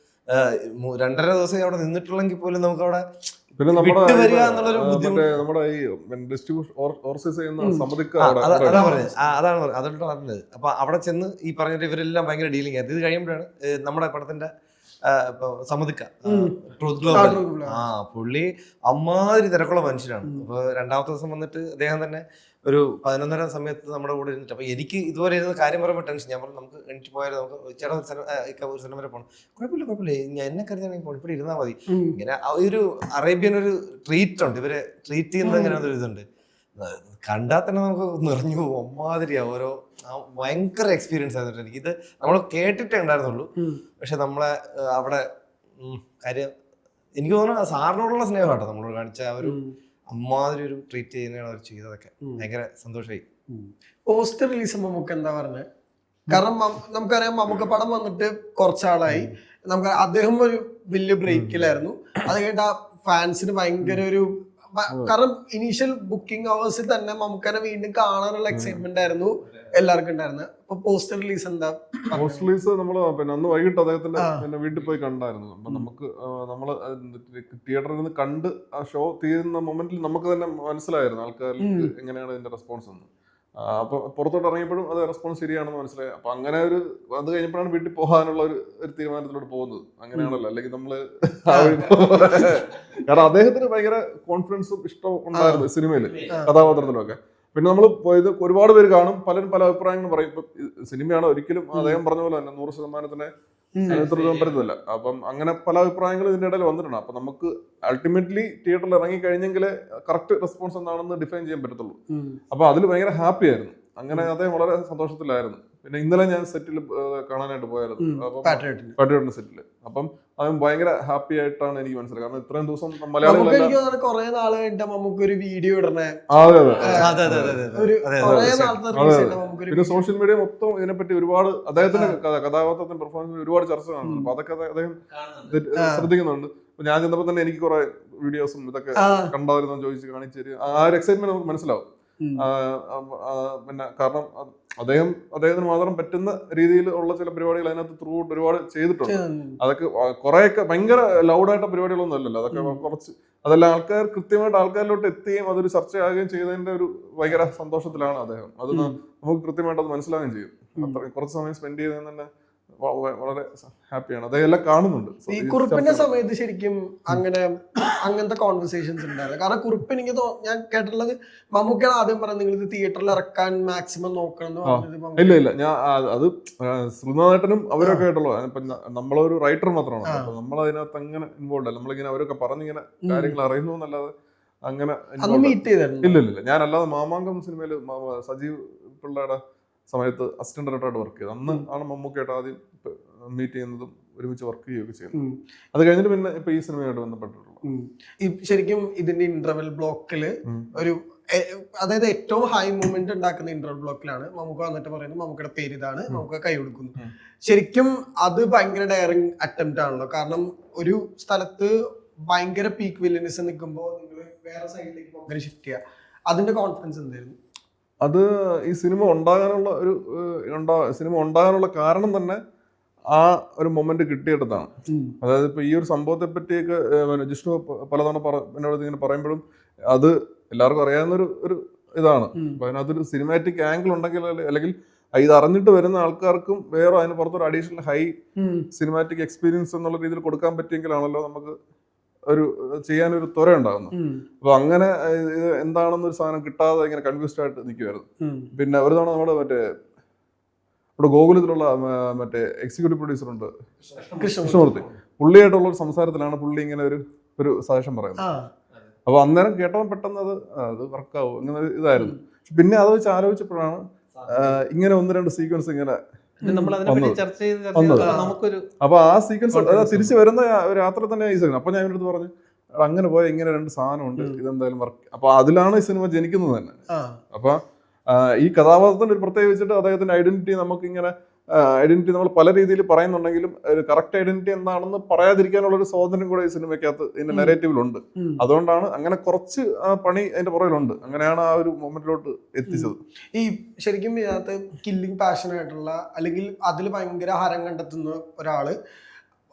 2.5 ദിവസം അവിടെ നിന്നിട്ടുള്ളെങ്കിൽ പോലും നമുക്ക് അവിടെ പിന്നെ നമ്മുടെ ഈ അതാണ് പറഞ്ഞത്. അപ്പൊ അവിടെ ചെന്ന് ഈ പറഞ്ഞിട്ട് ഇവരെല്ലാം ഭയങ്കര ഡീലിംഗ് ആയിരുന്നു. ഇത് കഴിയുമ്പോഴാണ് നമ്മുടെ പടത്തിന്റെ സമ്മതിക്ക ട്രൂത്ത് ഗ്ലോബൽ പുള്ളി അമ്മാതിരി തിരക്കുള്ള മനുഷ്യനാണ്. അപ്പൊ 2ാമത്തെ ദിവസം വന്നിട്ട് അദ്ദേഹം തന്നെ ഒരു 11:30 സമയത്ത് നമ്മുടെ കൂടെ ഇരുന്നിട്ട് അപ്പൊ എനിക്ക് ഇതുപോലെ ഇരുന്ന കാര്യം പറയുമ്പോൾ ടെൻഷൻ. ഞാൻ പറഞ്ഞു നമുക്ക് എണീറ്റ് പോയാലും നമുക്ക് ചേട്ടാ ഒരു സ്ഥലം വരെ പോകണം. കുഴപ്പമില്ല ഞാൻ എന്നെ കരുതാണെങ്കിൽ ഇവിടെ ഇരുന്നാൽ മതി. ഇങ്ങനെ ഒരു അറേബ്യൻ ഒരു ട്രീറ്റ് ഉണ്ട്, ഇവരെ ട്രീറ്റ് ചെയ്യുന്നത് എങ്ങനെയാണെന്നൊരു ഇതുണ്ട്. കണ്ടാൽ തന്നെ നമുക്ക് നിറഞ്ഞു പോകും. അമ്മാതിരിയാ ഓരോ ഭയങ്കര എക്സ്പീരിയൻസ് ആയിരുന്നു എനിക്ക്. ഇത് നമ്മൾ കേട്ടിട്ടേ ഉണ്ടായിരുന്നുള്ളൂ. പക്ഷെ നമ്മളെ അവിടെ കാര്യം എനിക്ക് തോന്നുന്നു സാറിനോടുള്ള സ്നേഹം കേട്ടോ നമ്മളോട് കാണിച്ച ആ ഒരു അമ്മാതിരി ഒരു ട്രീറ്റ് ചെയ്യുന്നതാണ് അവർ ചെയ്തതൊക്കെ. ഭയങ്കര സന്തോഷമായി. പോസ്റ്റർ റിലീസ് നമുക്ക് എന്താ പറഞ്ഞത്? കാരണം നമുക്കറിയാം നമുക്ക് പടം വന്നിട്ട് കുറച്ചാളായി. നമുക്ക് അദ്ദേഹം ഒരു വലിയ ബ്രേക്കിലായിരുന്നു. അത് കഴിഞ്ഞിട്ട് ആ ഫാൻസിന് ഭയങ്കര ഒരു കാരണം ഇനീഷ്യൽ ബുക്കിംഗ് അവേഴ്സിൽ തന്നെ നമുക്കന്നെ വീണ്ടും കാണാനുള്ള എക്സൈറ്റ്മെന്റ് ആയിരുന്നു എല്ലാവർക്കും ഉണ്ടായിരുന്നത്. അപ്പൊ പോസ്റ്റർ റിലീസ് എന്താ? പോസ്റ്റർ റിലീസ് നമ്മള് അന്ന് വൈകിട്ട് അദ്ദേഹത്തിന്റെ വീട്ടിൽ പോയി കണ്ടായിരുന്നു. അപ്പൊ നമ്മള് തിയേറ്ററിൽ നിന്ന് കണ്ട് ആ ഷോ തീരുന്ന മൊമെന്റിൽ നമുക്ക് തന്നെ മനസ്സിലായിരുന്നു ആൾക്കാർക്ക് എങ്ങനെയാണ് ഇതിന്റെ റെസ്പോൺസ് എന്ന്. അപ്പൊ പുറത്തോട്ട് ഇറങ്ങിയപ്പോഴും അത് റെസ്പോൺസ് ശരിയാണെന്ന് മനസ്സിലായി. അപ്പൊ അങ്ങനെ അത് കഴിഞ്ഞപ്പോഴാണ് വീട്ടിൽ പോകാനുള്ള ഒരു തീരുമാനത്തിലൂടെ പോകുന്നത്. അങ്ങനെയാണല്ലോ, അല്ലെങ്കിൽ നമ്മള് കാരണം അദ്ദേഹത്തിന് ഭയങ്കര കോൺഫിഡൻസും ഇഷ്ടവും ഉണ്ടായിരുന്നു സിനിമയില്, കഥാപാത്രത്തിലും ഒക്കെ. പിന്നെ നമ്മൾ പോയത് ഒരുപാട് പേര് കാണും, പലരും പല അഭിപ്രായങ്ങളും പറയും. ഇപ്പൊ സിനിമയാണ്, ഒരിക്കലും അദ്ദേഹം പറഞ്ഞ പോലെ തന്നെ 100% പറ്റുന്നില്ല. അപ്പം അങ്ങനെ പല അഭിപ്രായങ്ങളും ഇതിന്റെ ഇടയിൽ വന്നിട്ടുണ്ട്. അപ്പൊ നമുക്ക് അൾട്ടിമേറ്റ്ലി തിയേറ്ററിൽ ഇറങ്ങി കഴിഞ്ഞെങ്കിൽ കറക്റ്റ് റെസ്പോൺസ് എന്താണെന്ന് ഡിഫൈൻ ചെയ്യാൻ പറ്റത്തുള്ളൂ. അപ്പൊ അതിൽ ഭയങ്കര ഹാപ്പി ആയിരുന്നു. അങ്ങനെ അദ്ദേഹം വളരെ സന്തോഷത്തിലായിരുന്നു. പിന്നെ ഇന്നലെ ഞാൻ സെറ്റിൽ കാണാനായിട്ട് പോയായിരുന്നു, പാട്രിയോട്ടിന്റെ സെറ്റില്. അപ്പം അവൻ ഭയങ്കര ഹാപ്പി ആയിട്ടാണ് എനിക്ക് മനസ്സിലായത്. കാരണം ഇത്രയും ദിവസം മലയാളികൾ കുറെ നാള് കഴിഞ്ഞിട്ട് നമുക്ക് ഒരു വീഡിയോ ഇടണേ. പിന്നെ സോഷ്യൽ മീഡിയ മൊത്തം ഇതിനെപ്പറ്റി ഒരുപാട് അദ്ദേഹത്തിന്റെ കഥാപാത്രത്തിന്റെ പെർഫോമൻസ് ഒരുപാട് ചർച്ച കാണുന്നുണ്ട്. അപ്പൊ അതൊക്കെ അദ്ദേഹം ശ്രദ്ധിക്കുന്നുണ്ട്. ഞാൻ ചെന്നപ്പോ തന്നെ എനിക്ക് കുറെ വീഡിയോസും ഇതൊക്കെ കണ്ടായിരുന്നു ചോദിച്ച് കാണിച്ചു തരും. ആ ഒരു എക്സൈറ്റ്മെന്റ് നമുക്ക് മനസ്സിലാവും. പിന്നെ കാരണം അദ്ദേഹത്തിന് മാത്രം പറ്റുന്ന രീതിയിൽ ഉള്ള ചില പരിപാടികൾ അതിനകത്ത് ത്രൂ ഒരുപാട് ചെയ്തിട്ടുണ്ട്. അതൊക്കെ കുറെയൊക്കെ ഭയങ്കര ലൗഡായിട്ട പരിപാടികളൊന്നും അല്ലല്ലോ. അതൊക്കെ കുറച്ച് അതെല്ലാം ആൾക്കാർ കൃത്യമായിട്ട് ആൾക്കാരിലോട്ട് എത്തുകയും അതൊരു ചർച്ചയാകുകയും ചെയ്തതിന്റെ ഒരു ഭയങ്കര സന്തോഷത്തിലാണ് അദ്ദേഹം. അത് നമുക്ക് കൃത്യമായിട്ട് അത് മനസ്സിലാവുകയും ചെയ്യും. അത്ര കുറച്ച് സമയം സ്പെൻഡ് ചെയ്തതിന് തന്നെ വളരെ ഹാപ്പിയാണ്. അതെല്ലാം കാണുന്നുണ്ട്. ഈ കുറിപ്പിന്റെ സമയത്ത് ശരിക്കും അങ്ങനത്തെ കോൺവെർസേഷൻസ് ഉണ്ടായിരുന്നു. കാരണം കുറിപ്പ് എനിക്ക് ഞാൻ കേട്ടിട്ടുള്ളത് മമ്മൂക്കാണ് ആദ്യം പറഞ്ഞത് നിങ്ങൾ ഇത് തിയേറ്ററിൽ ഇറക്കാൻ മാക്സിമം നോക്കണം. ഇല്ല ഞാൻ അത് ശ്രീനാഥേട്ടനും അവരൊക്കെ ആയിട്ടുള്ള നമ്മളൊരു റൈറ്റർ മാത്രമാണ്. അപ്പൊ നമ്മൾ അതിനകത്ത് അങ്ങനെ ഇൻവോൾവ് അല്ല. നമ്മളിങ്ങനെ അവരൊക്കെ പറഞ്ഞിങ്ങനെ കാര്യങ്ങൾ അറിയുന്നു എന്നല്ലാതെ അങ്ങനെ ഇല്ല. ഞാൻ അല്ലാതെ മാമാങ്കം സിനിമയില് സജീവ് പിള്ളയുടെ സമയത്ത് അസിസ്റ്റന്റ് ഡയറക്ടറായിട്ട് വർക്ക് ചെയ്തു. അന്ന് ആണ് മമ്മൂക്കായിട്ട് ആദ്യം മീറ്റ് ചെയ്യുന്നതും ഒരുമിച്ച് വർക്ക് ചെയ്യുകയൊക്കെ ചെയ്യുന്നത്. അത് കഴിഞ്ഞിട്ട് പിന്നെ ഇപ്പൊ ഈ സിനിമയായിട്ട് ബന്ധപ്പെട്ടിട്ടുള്ളത്. ശരിക്കും ഇതിന്റെ ഇന്റർവെൽ ബ്ലോക്കില് ഒരു അതായത് ഏറ്റവും ഹൈ മൂവ്മെന്റ് ഉണ്ടാക്കുന്ന ഇന്റർവെൽ ബ്ലോക്കിലാണ് മമ്മൂക്ക വന്നിട്ട് പറയുന്നത് മമ്മൂക്കയുടെ പേര് ഇതാണ്, മമ്മൂക്ക കൈ കൊടുക്കുന്നു. ശരിക്കും അത് ഭയങ്കര ഡയറിങ് അറ്റംപ്റ്റ് ആണല്ലോ. കാരണം ഒരു സ്ഥലത്ത് ഭയങ്കര പീക്ക് വില്ലനിസം നിൽക്കുമ്പോൾ നിങ്ങൾ വേറെ സൈഡിലേക്ക് ഭയങ്കര ഷിഫ്റ്റ് ചെയ്യുക. അതിന്റെ കോൺഫിഡൻസ് എന്തായിരുന്നു? അത് ഈ സിനിമ ഉണ്ടാകാനുള്ള കാരണം തന്നെ ആ ഒരു മൊമെന്റ് കിട്ടിയിടത്താണ്. അതായത് ഇപ്പൊ ഈ ഒരു സംഭവത്തെ പറ്റിയൊക്കെ ജിഷ്ണു പലതവണ എന്നോട് ഇങ്ങനെ പറയുമ്പോഴും അത് എല്ലാവർക്കും അറിയാവുന്ന ഒരു ഇതാണ്. അപ്പൊ അതിനകത്തൊരു സിനിമാറ്റിക് ആംഗിൾ ഉണ്ടെങ്കിൽ, അല്ലെങ്കിൽ ഇത് അറിഞ്ഞിട്ട് വരുന്ന ആൾക്കാർക്കും വേറെ അതിന് പുറത്തൊരു അഡീഷണൽ ഹൈ സിനിമാറ്റിക് എക്സ്പീരിയൻസ് എന്നുള്ള രീതിയിൽ കൊടുക്കാൻ പറ്റിയെങ്കിലാണല്ലോ നമുക്ക് ഒരു ചെയ്യാനൊരു ത്വര ഉണ്ടാകുന്നു. അപ്പൊ അങ്ങനെ ഇത് എന്താണെന്നൊരു സാധനം കിട്ടാതെ ഇങ്ങനെ കൺഫ്യൂസ്ഡ് ആയിട്ട് നിൽക്കുമായിരുന്നു. പിന്നെ ഒരു തവണ നമ്മുടെ ഇവിടെ ഗോകുലത്തിലുള്ള മറ്റേ എക്സിക്യൂട്ടീവ് പ്രൊഡ്യൂസർ ഉണ്ട് കൃഷ്ണമൂർത്തി, പുള്ളിയായിട്ടുള്ള ഒരു സംസാരത്തിലാണ് പുള്ളി ഇങ്ങനെ ഒരു സജഷൻ പറയുന്നത്. അപ്പൊ അന്നേരം കേട്ടവൻ പെട്ടെന്ന് അത് വർക്കാവും അങ്ങനെ ഇതായിരുന്നു. പിന്നെ അത് വെച്ച് ആലോചിച്ചപ്പോഴാണ് ഇങ്ങനെ 1-2 സീക്വൻസ് ഇങ്ങനെ അപ്പൊ ആ സീക്വൻസ് തിരിച്ചു വരുന്ന രാത്രി തന്നെ ഈ സിനിമ. അപ്പൊ ഞാൻ ഇവരുടെ പറഞ്ഞു അങ്ങനെ പോയ ഇങ്ങനെ 2 സാധനമുണ്ട്, ഇതെന്തായാലും വർക്ക്. അപ്പൊ അതിലാണ് ഈ സിനിമ ജനിക്കുന്നത് തന്നെ. അപ്പൊ ഈ കഥാപാത്രത്തിന്റെ ഒരു പ്രത്യേകത വെച്ചിട്ട് അദ്ദേഹത്തിന്റെ ഐഡന്റിറ്റി നമ്മൾ പല രീതിയിൽ പറയുന്നുണ്ടെങ്കിലും ഒരു കറക്റ്റ് ഐഡന്റിറ്റി എന്താണെന്ന് പറയാതിരിക്കാനുള്ള ഒരു സ്വാതന്ത്ര്യം കൂടെ ഈ സിനിമയ്ക്കകത്ത് ഇതിന്റെ നെറേറ്റീവിലുണ്ട്. അതുകൊണ്ടാണ് അങ്ങനെ കുറച്ച് പണി അതിന്റെ പുറകിലുണ്ട്. അങ്ങനെയാണ് ആ ഒരു മൊമെന്റിലോട്ട് എത്തിച്ചത്. ഈ ശരിക്കും ഇതിനകത്ത് കില്ലിംഗ് പാഷനായിട്ടുള്ള അല്ലെങ്കിൽ അതിൽ ഭയങ്കര ഹരം കണ്ടെത്തുന്ന ഒരാള്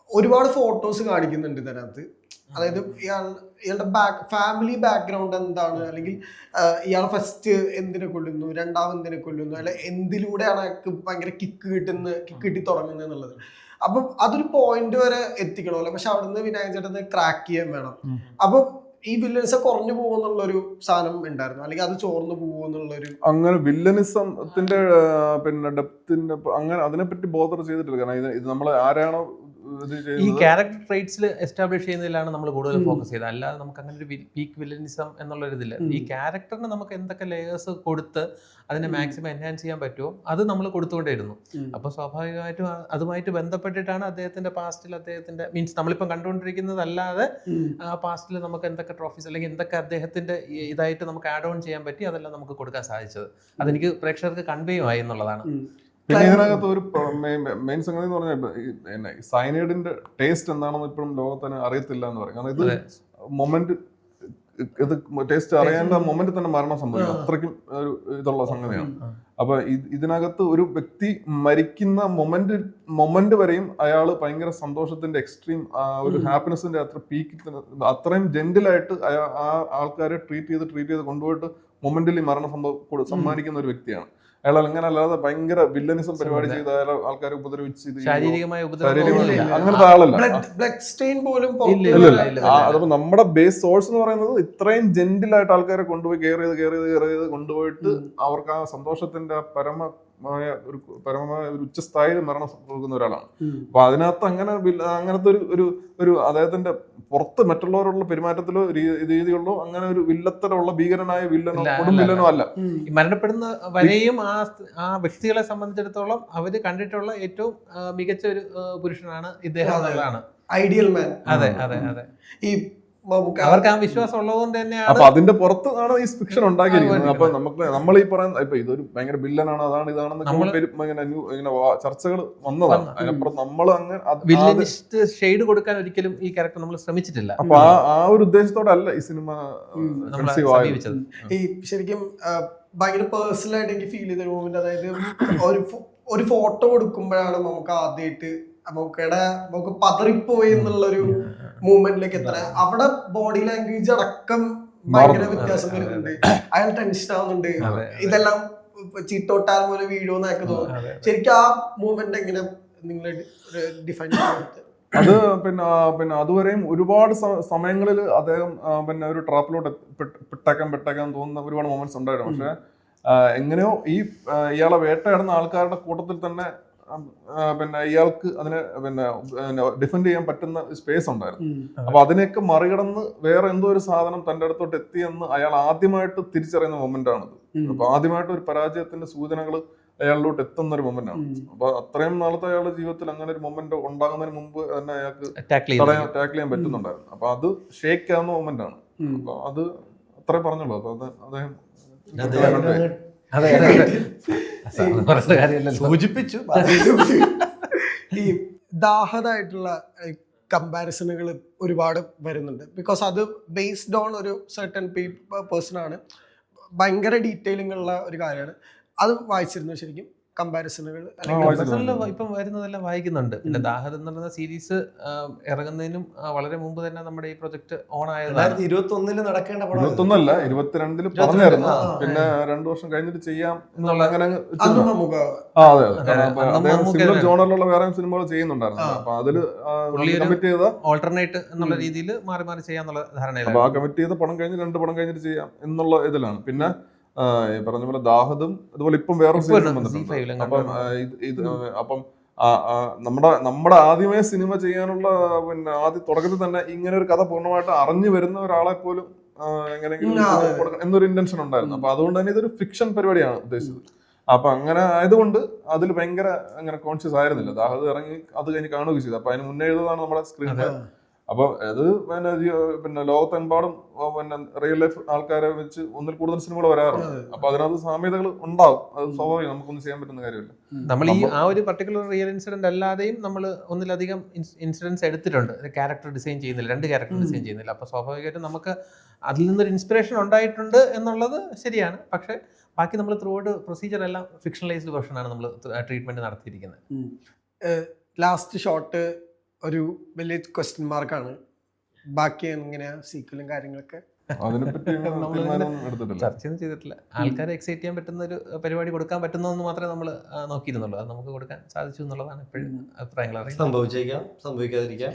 ഒരുപാട് ഫോട്ടോസ് കാണിക്കുന്നുണ്ട് ഇതിനകത്ത്. അതായത് ഇയാളുടെ ഫാമിലി ബാക്ക്ഗ്രൗണ്ട് എന്താണ്, അല്ലെങ്കിൽ ഇയാൾ ഫസ്റ്റ് എന്തിനെ കൊല്ലുന്നു, രണ്ടാമത് എന്തിനെ കൊല്ലുന്നു, അല്ലെ എന്തിലൂടെയാണ് അയാൾക്ക് ഭയങ്കര കിക്ക് കിട്ടി തുടങ്ങുന്നത് എന്നുള്ളത്. അപ്പം അതൊരു പോയിന്റ് വരെ എത്തിക്കണമല്ലോ. പക്ഷെ അവിടെ നിന്ന് വിനായകൻ ചേട്ടൻ ക്രാക്ക് ചെയ്യാൻ വേണം. അപ്പം ഈ വില്ലൻസ് കുറഞ്ഞു പോകുന്നുള്ളൊരു സാധനം ഉണ്ടായിരുന്നു, അല്ലെങ്കിൽ അത് ചോർന്നു പോകുന്നുള്ളൊരു അങ്ങനെ വില്ലനിസത്തിന്റെ പിന്നെ ഡെപ്തിന്റെ അങ്ങനെ അതിനെപ്പറ്റി ബോധർ ചെയ്തിട്ടില്ല. കാരണം ഇത് നമ്മൾ ആരാണോ ഈ ക്യാരക്ടർ ട്രേറ്റ്സിൽ എസ്റ്റാബ്ലിഷ് ചെയ്യുന്നതിലാണ് നമ്മൾ കൂടുതൽ ഫോക്കസ് ചെയ്തത്. അല്ലാതെ നമുക്ക് അങ്ങനെ ഒരു പീക്ക് വില്ലനിസം എന്നുള്ളൊരു ഇതില്ല. ഈ ക്യാരക്ടറിന് നമുക്ക് എന്തൊക്കെ ലേയേഴ്സ് കൊടുത്ത് അതിനെ മാക്സിമം എൻഹാൻസ് ചെയ്യാൻ പറ്റുമോ അത് നമ്മൾ കൊടുത്തുകൊണ്ടേയിരുന്നു. അപ്പൊ സ്വാഭാവികമായിട്ടും അതുമായിട്ട് ബന്ധപ്പെട്ടിട്ടാണ് അദ്ദേഹത്തിന്റെ പാസ്റ്റിൽ അദ്ദേഹത്തിന്റെ മീൻസ് നമ്മളിപ്പം കണ്ടുകൊണ്ടിരിക്കുന്നതല്ലാതെ പാസ്റ്റിൽ നമുക്ക് എന്തൊക്കെ ട്രോഫീസ് അല്ലെങ്കിൽ എന്തൊക്കെ അദ്ദേഹത്തിന്റെ ഇതായിട്ട് നമുക്ക് ആഡ് ഓൺ ചെയ്യാൻ പറ്റി അതെല്ലാം നമുക്ക് കൊടുക്കാൻ സാധിച്ചത്. അതെനിക്ക് പ്രേക്ഷകർക്ക് കൺവേ ആയി എന്നുള്ളതാണ്. പിന്നെ ഇതിനകത്ത് ഒരു മെയിൻ സംഗതി എന്ന് പറഞ്ഞാൽ സൈനൈഡിന്റെ ടേസ്റ്റ് എന്താണെന്ന് ഇപ്പോഴും ലോകത്തിന് അറിയത്തില്ല എന്ന് പറയും. കാരണം ഇത് മൊമെന്റ് ഇത് ടേസ്റ്റ് അറിയാനുള്ള മൊമെന്റ് തന്നെ മരണം സംഭവിക്കും. അത്രയ്ക്കും ഒരു ഇതുള്ള സംഗതിയാണ്. അപ്പൊ ഇതിനകത്ത് ഒരു വ്യക്തി മരിക്കുന്ന മൊമെന്റ് വരെയും അയാൾ ഭയങ്കര സന്തോഷത്തിന്റെ എക്സ്ട്രീം ഒരു ഹാപ്പിനെസിന്റെ അത്ര പീക്ക് അത്രയും ജെന്റിലായിട്ട് ആ ആൾക്കാരെ ട്രീറ്റ് ചെയ്ത് കൊണ്ടുപോയിട്ട് മൊമെന്റിൽ മരണം സമ്മാനിക്കുന്ന ഒരു വ്യക്തിയാണ് അയാൾ. അങ്ങനെ അല്ലാതെ ഭയങ്കര വില്ലനിസം പരിപാടി ചെയ്ത് ആൾക്കാരെ ഉപദ്രവിച്ച് അങ്ങനത്തെ ആളല്ല. അതപ്പോ നമ്മുടെ ബേസ് സോഴ്സ് എന്ന് പറയുന്നത് ഇത്രയും ജെന്റിലായിട്ട് ആൾക്കാരെ കൊണ്ടുപോയി കെയർ ചെയ്ത് കൊണ്ടുപോയിട്ട് അവർക്ക് ആ സന്തോഷത്തിന്റെ പരമമായ ഒരു ഉച്ചസ്ഥായിൽ മരണം കൊടുക്കുന്ന ഒരാളാണ്. അപ്പൊ അതിനകത്ത് അങ്ങനത്തെ ഒരു അദ്ദേഹത്തിന്റെ പുറത്ത് മറ്റുള്ളവരുള്ള പെരുമാറ്റത്തിലോ രീതികളിലോ അങ്ങനെ ഒരു വില്ലത്തരമുള്ള ഭീകരനായ വില്ലനോ കൊടും വില്ലനോ അല്ല. മരണപ്പെടുന്ന വരെയും ആ വ്യക്തികളെ സംബന്ധിച്ചിടത്തോളം അവര് കണ്ടിട്ടുള്ള ഏറ്റവും മികച്ച ഒരു പുരുഷനാണ് ഇദ്ദേഹം എന്നുള്ളതാണ്. ഐഡിയൽ മാൻ. അതെ അതെ അതെ. ഈ അവർക്ക് ആ വിശ്വാസം ഉള്ളതുകൊണ്ട് തന്നെയാണ്. അപ്പൊ അതിന്റെ പുറത്താണ് ഈ ഫിക്ഷൻ ഉണ്ടാക്കിയിരിക്കുന്നത്. അപ്പൊ നമ്മൾ ഈ പറയുന്ന ഇപ്പൊ ഇതൊരു ഭയങ്കര വില്ലനാണ് ഇതാണെന്ന് ചർച്ചകൾ വന്നതാണ്. അതിനപ്പുറം നമ്മൾ അങ്ങനെ ഷെയ്ഡ് കൊടുക്കാൻ ഒരിക്കലും ഈ ക്യാരക്ടർ നമ്മൾ ശ്രമിച്ചിട്ടില്ല. അപ്പൊ ആ ഒരു ഉദ്ദേശത്തോടെ അല്ല ഈ സിനിമ സമീപിച്ചത്. ഈ ശരിക്കും ഭയങ്കര പേഴ്സണൽ ആയിട്ട് എനിക്ക് ഫീൽ ചെയ്ത മൂവ്മെന്റ്, അതായത് ഒരു ഫോട്ടോ കൊടുക്കുമ്പോഴാണ് നമുക്ക് ആദ്യമായിട്ട് നമുക്ക് പതറിപ്പോയി എന്നുള്ളൊരു മൂവ്മെന്റിലേക്ക് എത്ര അവിടെ ബോഡി ലാംഗ്വേജ് അടക്കം ഭയങ്കര വ്യത്യാസം വരുന്നുണ്ട്. അയാൾ ടെൻഷൻ ആവുന്നുണ്ട്. ഇതെല്ലാം ചീട്ടോട്ടാൻ പോലെ വീഴുമെന്നൊക്കെ തോന്നുന്നു. ശരിക്കും ആ മൂവ്മെന്റ് എങ്ങനെ നിങ്ങൾ ഡിഫൈൻ ചെയ്യുന്നത്? അത് പിന്നെ അതുവരെയും ഒരുപാട് സമയങ്ങളിൽ അദ്ദേഹം പിന്നെ ഒരു ട്രാപ്പിലോട്ട് പെട്ടേക്കാൻ തോന്നുന്ന ഒരുപാട് മൊമെന്റ്സ് ഉണ്ടായിരുന്നു. പക്ഷെ എങ്ങനെയോ ഇയാളെ വേട്ടയാടുന്ന ആൾക്കാരുടെ കൂട്ടത്തിൽ തന്നെ പിന്നെ ഇയാൾക്ക് അതിനെ ഡിഫെൻഡ് ചെയ്യാൻ പറ്റുന്ന സ്പേസ് ഉണ്ടായിരുന്നു. അപ്പൊ അതിനെയൊക്കെ മറികടന്ന് വേറെ എന്തോ ഒരു സാധനം തന്റെ അടുത്തോട്ട് എത്തിയെന്ന് അയാൾ ആദ്യമായിട്ട് തിരിച്ചറിയുന്ന മൊമെന്റ് ആണത്. അപ്പൊ ആദ്യമായിട്ട് ഒരു പരാജയത്തിന്റെ സൂചനകൾ അയാളിലോട്ട് എത്തുന്ന ഒരു മൊമെന്റ് ആണ്. അപ്പൊ അത്രയും നാളത്തെ അയാളുടെ ജീവിതത്തിൽ അങ്ങനെ ഒരു മൊമെന്റ് ഉണ്ടാകുന്നതിന് മുമ്പ് തന്നെ അയാൾക്ക് ടാക്കിൾ ചെയ്യാൻ പറ്റുന്നുണ്ടായിരുന്നു. അപ്പൊ അത് ഷേക്ക് ആവുന്ന മൊമെന്റ് ആണ്. അപ്പൊ അത് അത്രേ പറഞ്ഞുള്ളൂ. അപ്പൊ അദ്ദേഹം സൂചിപ്പിച്ചു. ഈ ദാഹതായിട്ടുള്ള കമ്പാരിസണുകൾ ഒരുപാട് വരുന്നുണ്ട്. ബിക്കോസ് അത് ബേസ്ഡ് ഓൺ ഒരു സർട്ടൻ പേഴ്സൺ ആണ്. ഭയങ്കര ഡീറ്റെയിലിംഗ് ഉള്ള ഒരു കാര്യമാണ്. അത് വായിച്ചിരുന്നു ശരിക്കും കമ്പാരിസണുകൾ ഇപ്പം വരുന്നതെല്ലാം വായിക്കുന്നുണ്ട്. പിന്നെ ദാഹത് എന്ന് പറയുന്ന സീരീസ് ഇറങ്ങുന്നതിനും വളരെ മുമ്പ് തന്നെ നമ്മുടെ ഈ പ്രൊജക്ട് ഓൺ ആയത് 2021 നടക്കേണ്ട 22 പറഞ്ഞായിരുന്നു. പിന്നെ 2 വർഷം കഴിഞ്ഞിട്ട് ചെയ്യാം എന്നുള്ള അങ്ങനെ സിംഗിൾ ജോണറിലുള്ള വേറെ സിനിമകൾ ചെയ്യുന്നുണ്ടായിരുന്നു. അപ്പൊ അതില് കമ്മിറ്റ് ചെയ്ത ഓൾട്ടർനേറ്റ് എന്നുള്ള രീതിയിൽ മാറി മാറി ചെയ്യാന്നുള്ള ധാരണയിലാണ്. അപ്പൊ ആ കമ്മിറ്റ് ചെയ്ത പടം കഴിഞ്ഞ് 2 പടം കഴിഞ്ഞിട്ട് ചെയ്യാം എന്നുള്ള ഇതിലാണ്. പിന്നെ ഈ പറഞ്ഞ പോലെ ദാഹദും അതുപോലെ ഇപ്പം വേറെ ഇപ്പൊ സീസൺ ഒരു വന്നിട്ടുണ്ട്. Z5 ലും അപ്പം അപ്പം നമ്മുടെ ആദ്യമേ സിനിമ ചെയ്യാനുള്ള പിന്നെ ആദ്യം തുടക്കത്തിൽ തന്നെ ഇങ്ങനെ ഒരു കഥ പൂർണ്ണമായിട്ട് അറിഞ്ഞു വരുന്ന ഒരാളെ പോലും എങ്ങനെയെങ്കിലും എന്നൊരു ഇന്റൻഷൻ ഉണ്ടായിരുന്നു. അപ്പൊ അതുകൊണ്ട് തന്നെ ഇതൊരു ഫിക്ഷൻ പരിപാടിയാണ് ഉദ്ദേശിച്ചത്. അപ്പൊ അങ്ങനെ ആയതുകൊണ്ട് അതിൽ ഭയങ്കര അങ്ങനെ കോൺഷ്യസ് ആയിരുന്നില്ല. ദാഹദ് ഇറങ്ങി അത് കഴിഞ്ഞ് കാണുകയും ചെയ്തു. അപ്പൊ അതിന് മുന്നേ എഴുതുന്നതാണ് നമ്മുടെ സ്ക്രീൻ. അപ്പൊ അത് പിന്നെ ലോകത്തെമ്പാടും പിന്നെ റിയൽ ലൈഫ് ആൾക്കാരെ വെച്ച് ഒന്നിൽ കൂടുതൽ സിനിമകൾ വരാറുണ്ട്. അപ്പൊ അതിനകത്ത് സാമ്യതകൾ ഉണ്ടാവും. അത് സ്വാഭാവികം, നമുക്കൊന്നും ചെയ്യാൻ പറ്റുന്ന കാര്യമില്ല. നമ്മൾ ഈ ആ ഒരു പർട്ടിക്കുലർ റിയൽ ഇൻസിഡന്റ് അല്ലാതെയും നമ്മൾ ഒന്നിലധികം ഇൻസിഡൻസ് എടുത്തിട്ടുണ്ട്. ക്യാരക്ടർ ഡിസൈൻ ചെയ്യുന്നില്ല, 2 ക്യാരക്ടർ ഡിസൈൻ ചെയ്യുന്നില്ല. അപ്പൊ സ്വാഭാവികമായിട്ടും നമുക്ക് അതിൽ നിന്നൊരു ഇൻസ്പിറേഷൻ ഉണ്ടായിട്ടുണ്ട് എന്നുള്ളത് ശരിയാണ്. പക്ഷെ ബാക്കി നമ്മൾ ത്രൂ ഔട്ട് പ്രൊസീജിയർ എല്ലാം ഫിക്ഷണലൈസ്ഡ് വെർഷനാണ് നമ്മൾ ട്രീറ്റ്മെന്റ് നടത്തിയിരിക്കുന്നത്. ലാസ്റ്റ് ഷോട്ട് ഒരു വലിയ ക്വസ്റ്റ്യൻ മാർക്കാണ്. ബാക്കി എങ്ങനെയാ സീക്വലും കാര്യങ്ങളൊക്കെ അതിനെപ്പറ്റി എടുത്തിട്ടില്ല, ചർച്ചയൊന്നും ചെയ്തിട്ടില്ല. ആൾക്കാരെ എക്സൈറ്റ് ചെയ്യാൻ പറ്റുന്ന ഒരു പരിപാടി കൊടുക്കാൻ പറ്റുന്നതെന്ന് മാത്രമേ നമ്മൾ നോക്കിയിരുന്നുള്ളൂ. അത് നമുക്ക് കൊടുക്കാൻ സാധിച്ചു എന്നുള്ളതാണ് ഇപ്പോഴും അഭിപ്രായങ്ങൾ അറിയുന്നത്. സംഭവിച്ചേക്കാം, സംഭവിക്കാതിരിക്കാം.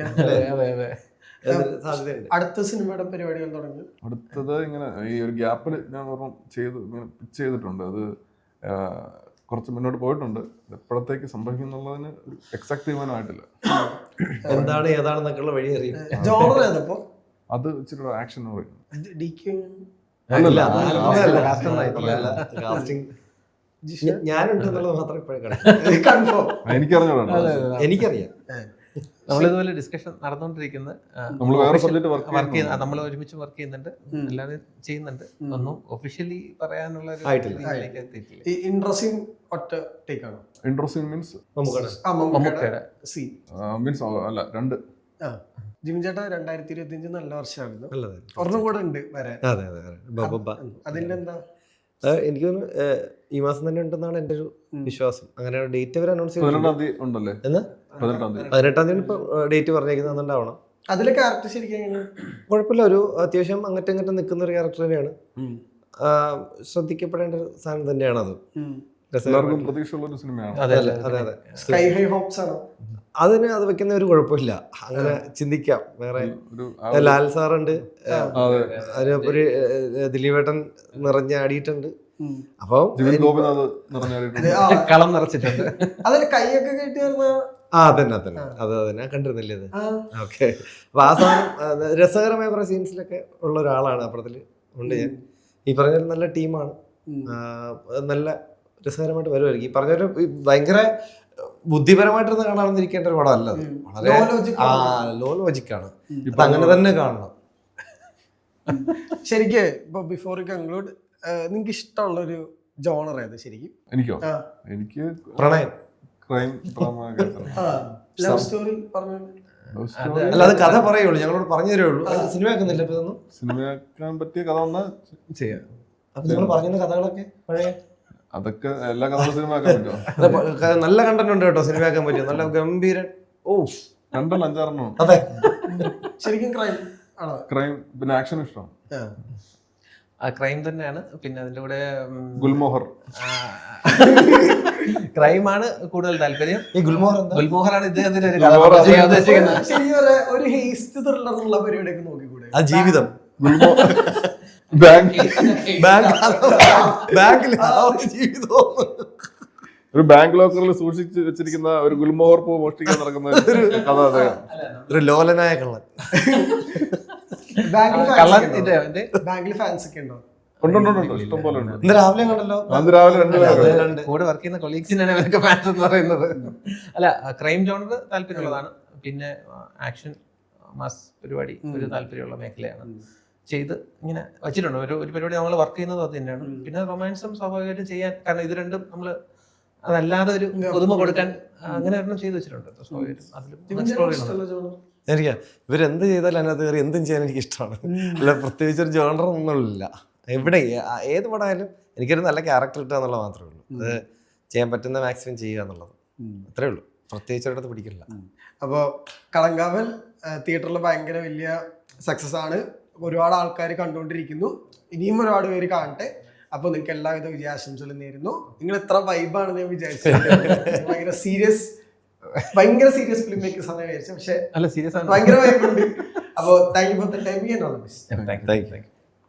അടുത്ത സിനിമയുടെ പരിപാടികൾ തുടങ്ങി. അടുത്തത് ഇങ്ങനെ ഈ ഒരു ഗ്യാപ്പിൽ ഞാൻ ഇങ്ങനെ പിച്ച് ചെയ്തിട്ടുണ്ട്. അത് കുറച്ച് മുന്നോട്ട് പോയിട്ടുണ്ട്. എപ്പോഴത്തേക്ക് സംഭവിക്കും എന്നുള്ളതിന് എക്സാക്ട് തീരുമാനമായിട്ടില്ല. എന്താണ് ഏതാണെന്നൊക്കെയുള്ള വഴി അറിയാം. ജോണർ ഏതപ്പോ? അത് ഇച്ചിരി ആക്ഷൻ പറയും. ഞാനുണ്ടെന്നുള്ളത് മാത്രം ഇപ്പോഴും എനിക്കറിഞ്ഞോളൂ. എനിക്കറിയാം. നമ്മളിതുപോലെ ഡിസ്കഷൻ നടന്നുകൊണ്ടിരിക്കുന്നത്, നമ്മൾ ഒരുമിച്ച് വർക്ക് ചെയ്യുന്നുണ്ട്, അല്ലാതെ ചെയ്യുന്നുണ്ട്. ഒന്നും ഒഫീഷ്യലി പറയാനുള്ള ഇൻട്രസ്റ്റിംഗ് ഒറ്റ ടേക്ക് ആണ്. ഇൻട്രസ്റ്റിംഗ് മീൻസ് മീൻസ് അല്ല 2. ജിമിൻ ചേട്ടാ 2025 നല്ല വർഷമായിരുന്നു. ഒരെണ്ണം കൂടെ ഉണ്ട് വരാൻ. അതിന്റെ എന്താ? എനിക്ക് തോന്നുന്നു ഈ മാസം തന്നെ ഉണ്ടെന്നാണ് എൻ്റെ ഒരു വിശ്വാസം. അങ്ങനെ ഡേറ്റ് അവർ അനൗൺസ് ചെയ്തു. 18-ാം തീയതി ഉണ്ടല്ലേ? 18-ാം തീയതി ഇപ്പൊ ഡേറ്റ് പറഞ്ഞേക്കുന്നത് ഉണ്ടാവണം. അതിലെ ക്യാരക്ടർ ശരിക്കും കുഴപ്പമില്ല. ഒരു അത്യാവശ്യം അങ്ങോട്ടും ഇങ്ങോട്ടും നിൽക്കുന്ന ഒരു ക്യാരക്ടർ തന്നെയാണ്. ശ്രദ്ധിക്കപ്പെടേണ്ട ഒരു സാധനം തന്നെയാണ് അത്. അതിന് അത് വെക്കുന്ന ഒരു കുഴപ്പമില്ല. അങ്ങനെ ചിന്തിക്കാം. വേറെ ലാൽ സാറുണ്ട്, ഒരു ദിലീപേട്ടൻ നിറഞ്ഞാടിയിട്ടുണ്ട്. അപ്പൊ കളം നിറച്ചിട്ടുണ്ട്. കൈയൊക്കെ കെട്ടിയിരുന്ന അതന്നെ കണ്ടിരുന്നില്ലേ അത്? ഓക്കെ. അപ്പൊ ആ സാധനം രസകരമായ കുറെ സീൻസിലൊക്കെ ഉള്ള ഒരാളാണ് അപ്പുറത്തില് ഉണ്ട്. ഞാൻ ഈ പറഞ്ഞ നല്ല ടീമാണ്. നല്ല രസകരമായിട്ട് വരുമായിരിക്കും. ഈ പറഞ്ഞൊരു ഭയങ്കര ബുദ്ധിപരമായിട്ടിരുന്ന് കാണാമെന്നിരിക്കേണ്ട ഒരു പടം അല്ല. വളരെ ലോ ലോജിക്കാണ്. അപ്പൊ അങ്ങനെ തന്നെ കാണണം. ശരിക്ക് ഇപ്പൊ ബിഫോർ കൺക്ലൂഡ്, നിങ്ങൾക്ക് ഇഷ്ടമുള്ള ഒരു ജോണർ ഏത് ശരിക്കും? എനിക്കോ? എനിക്ക് പ്രണയം, ക്രൈം, ലവ് സ്റ്റോറി പറഞ്ഞു. അല്ല, അത് കഥ പറയുള്ളൂ, ഞങ്ങളോട് പറഞ്ഞു തരുള്ളൂ. സിനിമയാക്കുന്നില്ല. ഇപ്പൊ ഇതൊന്നും സിനിമയാക്കാൻ പറ്റിയ കഥ വന്നാൽ ചെയ്യാം. അപ്പൊ നിങ്ങൾ പറഞ്ഞ കഥകളൊക്കെ പഴയ അതൊക്കെ എല്ലാ കഥകളും സിനിമയാക്കാൻ പറ്റുമോ? നല്ല കണ്ടന്റ് ഉണ്ട് കേട്ടോ സിനിമയാക്കാൻ പറ്റും. നല്ല ഗംഭീരൻ. കണ്ടല്ലോ 5-6 അതെ. ശരിക്കും ക്രൈം ആണോ? ക്രൈം പിന്നെ ആക്ഷൻ ഇഷ്ടം. ക്രൈം തന്നെയാണ്. പിന്നെ അതിന്റെ കൂടെ ഗുൽമോഹർ ക്രൈമാണ് കൂടുതൽ താല്പര്യം. ഈ ഗുൽമോഹറാണ് ഇദ്ദേഹത്തിന്റെ ഒരു കഥ ചെയ്യാൻ ഉദ്ദേശിക്കുന്നത്. ഒരു ഹേസ്റ്റ് ത്രില്ലറുള്ള പരിപാടിയൊക്കെ നോക്കിക്കൂടെ? ആ ജീവിതം ഒരു ബാങ്ക് ലോക്കറിൽ സൂക്ഷിച്ച് വെച്ചിരിക്കുന്ന ഒരു ഗുൽമോഹർ പൂ മോഷ്ടിക്കാൻ നടക്കുന്ന കഥ. ഒരു ലോലനായ കള്ളൻ. ബാങ്കിൽ ഫാൻസ് ഒക്കെ ഉണ്ടോ? ഇഷ്ടം പോലെ ഉണ്ട്. ഇന്ന് രാവിലെ കണ്ടല്ലോ. അന്ന് രാവിലെ 2 കൂടെ വർക്ക് ചെയ്യുന്ന കൊളീഗ്സിനാണ് അവർക്ക് ഫാൻസ് എന്ന് പറയുന്നത്. അല്ല, ക്രൈം ജോണർ താല്പര്യമുള്ളതാണ്. പിന്നെ ആക്ഷൻ മാസ് പരിപാടി ഒരു താല്പര്യമുള്ള മേഖലയാണ്. ചെയ്ത് ഇങ്ങനെ വെച്ചിട്ടുണ്ട്. ഒരു പരിപാടി നമ്മൾ വർക്ക് ചെയ്യുന്നത് അത് തന്നെയാണ്. പിന്നെ റൊമാൻസും സ്വാഭാവികമായിട്ടും ചെയ്യാൻ, കാരണം ഇത് രണ്ടും നമ്മള് അതല്ലാതെ ഒരു പുതുമ കൊടുക്കാൻ അങ്ങനെ ഒരെണ്ണം ചെയ്ത് വെച്ചിട്ടുണ്ട്. എനിക്ക് ഇവരെന്ത് ചെയ്താലും അതിനകത്ത് കയറി എന്തും ചെയ്യാൻ എനിക്ക് ഇഷ്ടമാണ്. അല്ല, പ്രത്യേകിച്ച് ഒരു ജോണർ ഒന്നുമില്ല. എവിടെ ഏത് പടമായാലും എനിക്കൊരു നല്ല ക്യാരക്ടർ കിട്ടുക എന്നുള്ളത് മാത്രമേ ഉള്ളൂ. അത് ചെയ്യാൻ പറ്റുന്ന മാക്സിമം ചെയ്യുക എന്നുള്ളത് അത്രേ ഉള്ളൂ. പ്രത്യേകിച്ച് ഒരിടത്ത് പിടിക്കില്ല. അപ്പോൾ കളങ്കാവൽ തിയേറ്ററിൽ ഭയങ്കര വലിയ സക്സസ് ആണ്. ഒരുപാട് ആൾക്കാർ കണ്ടുകൊണ്ടിരിക്കുന്നു. ഇനിയും ഒരുപാട് പേര് കാണട്ടെ. അപ്പോൾ നിങ്ങൾക്ക് എല്ലാവിധ വിജയാശംസകളും നേരുന്നു. നിങ്ങൾ എത്ര വൈബാണെന്ന് ഞാൻ വിചാരിച്ചിട്ടുണ്ട്. ഭയങ്കര സീരിയസ് ഫിലിം മേക്ക് സമയം വിചാരിച്ചു. പക്ഷെ ഭയങ്കര വൈബുണ്ട്. അപ്പോൾ thank you for the timing and all the best. Thank you.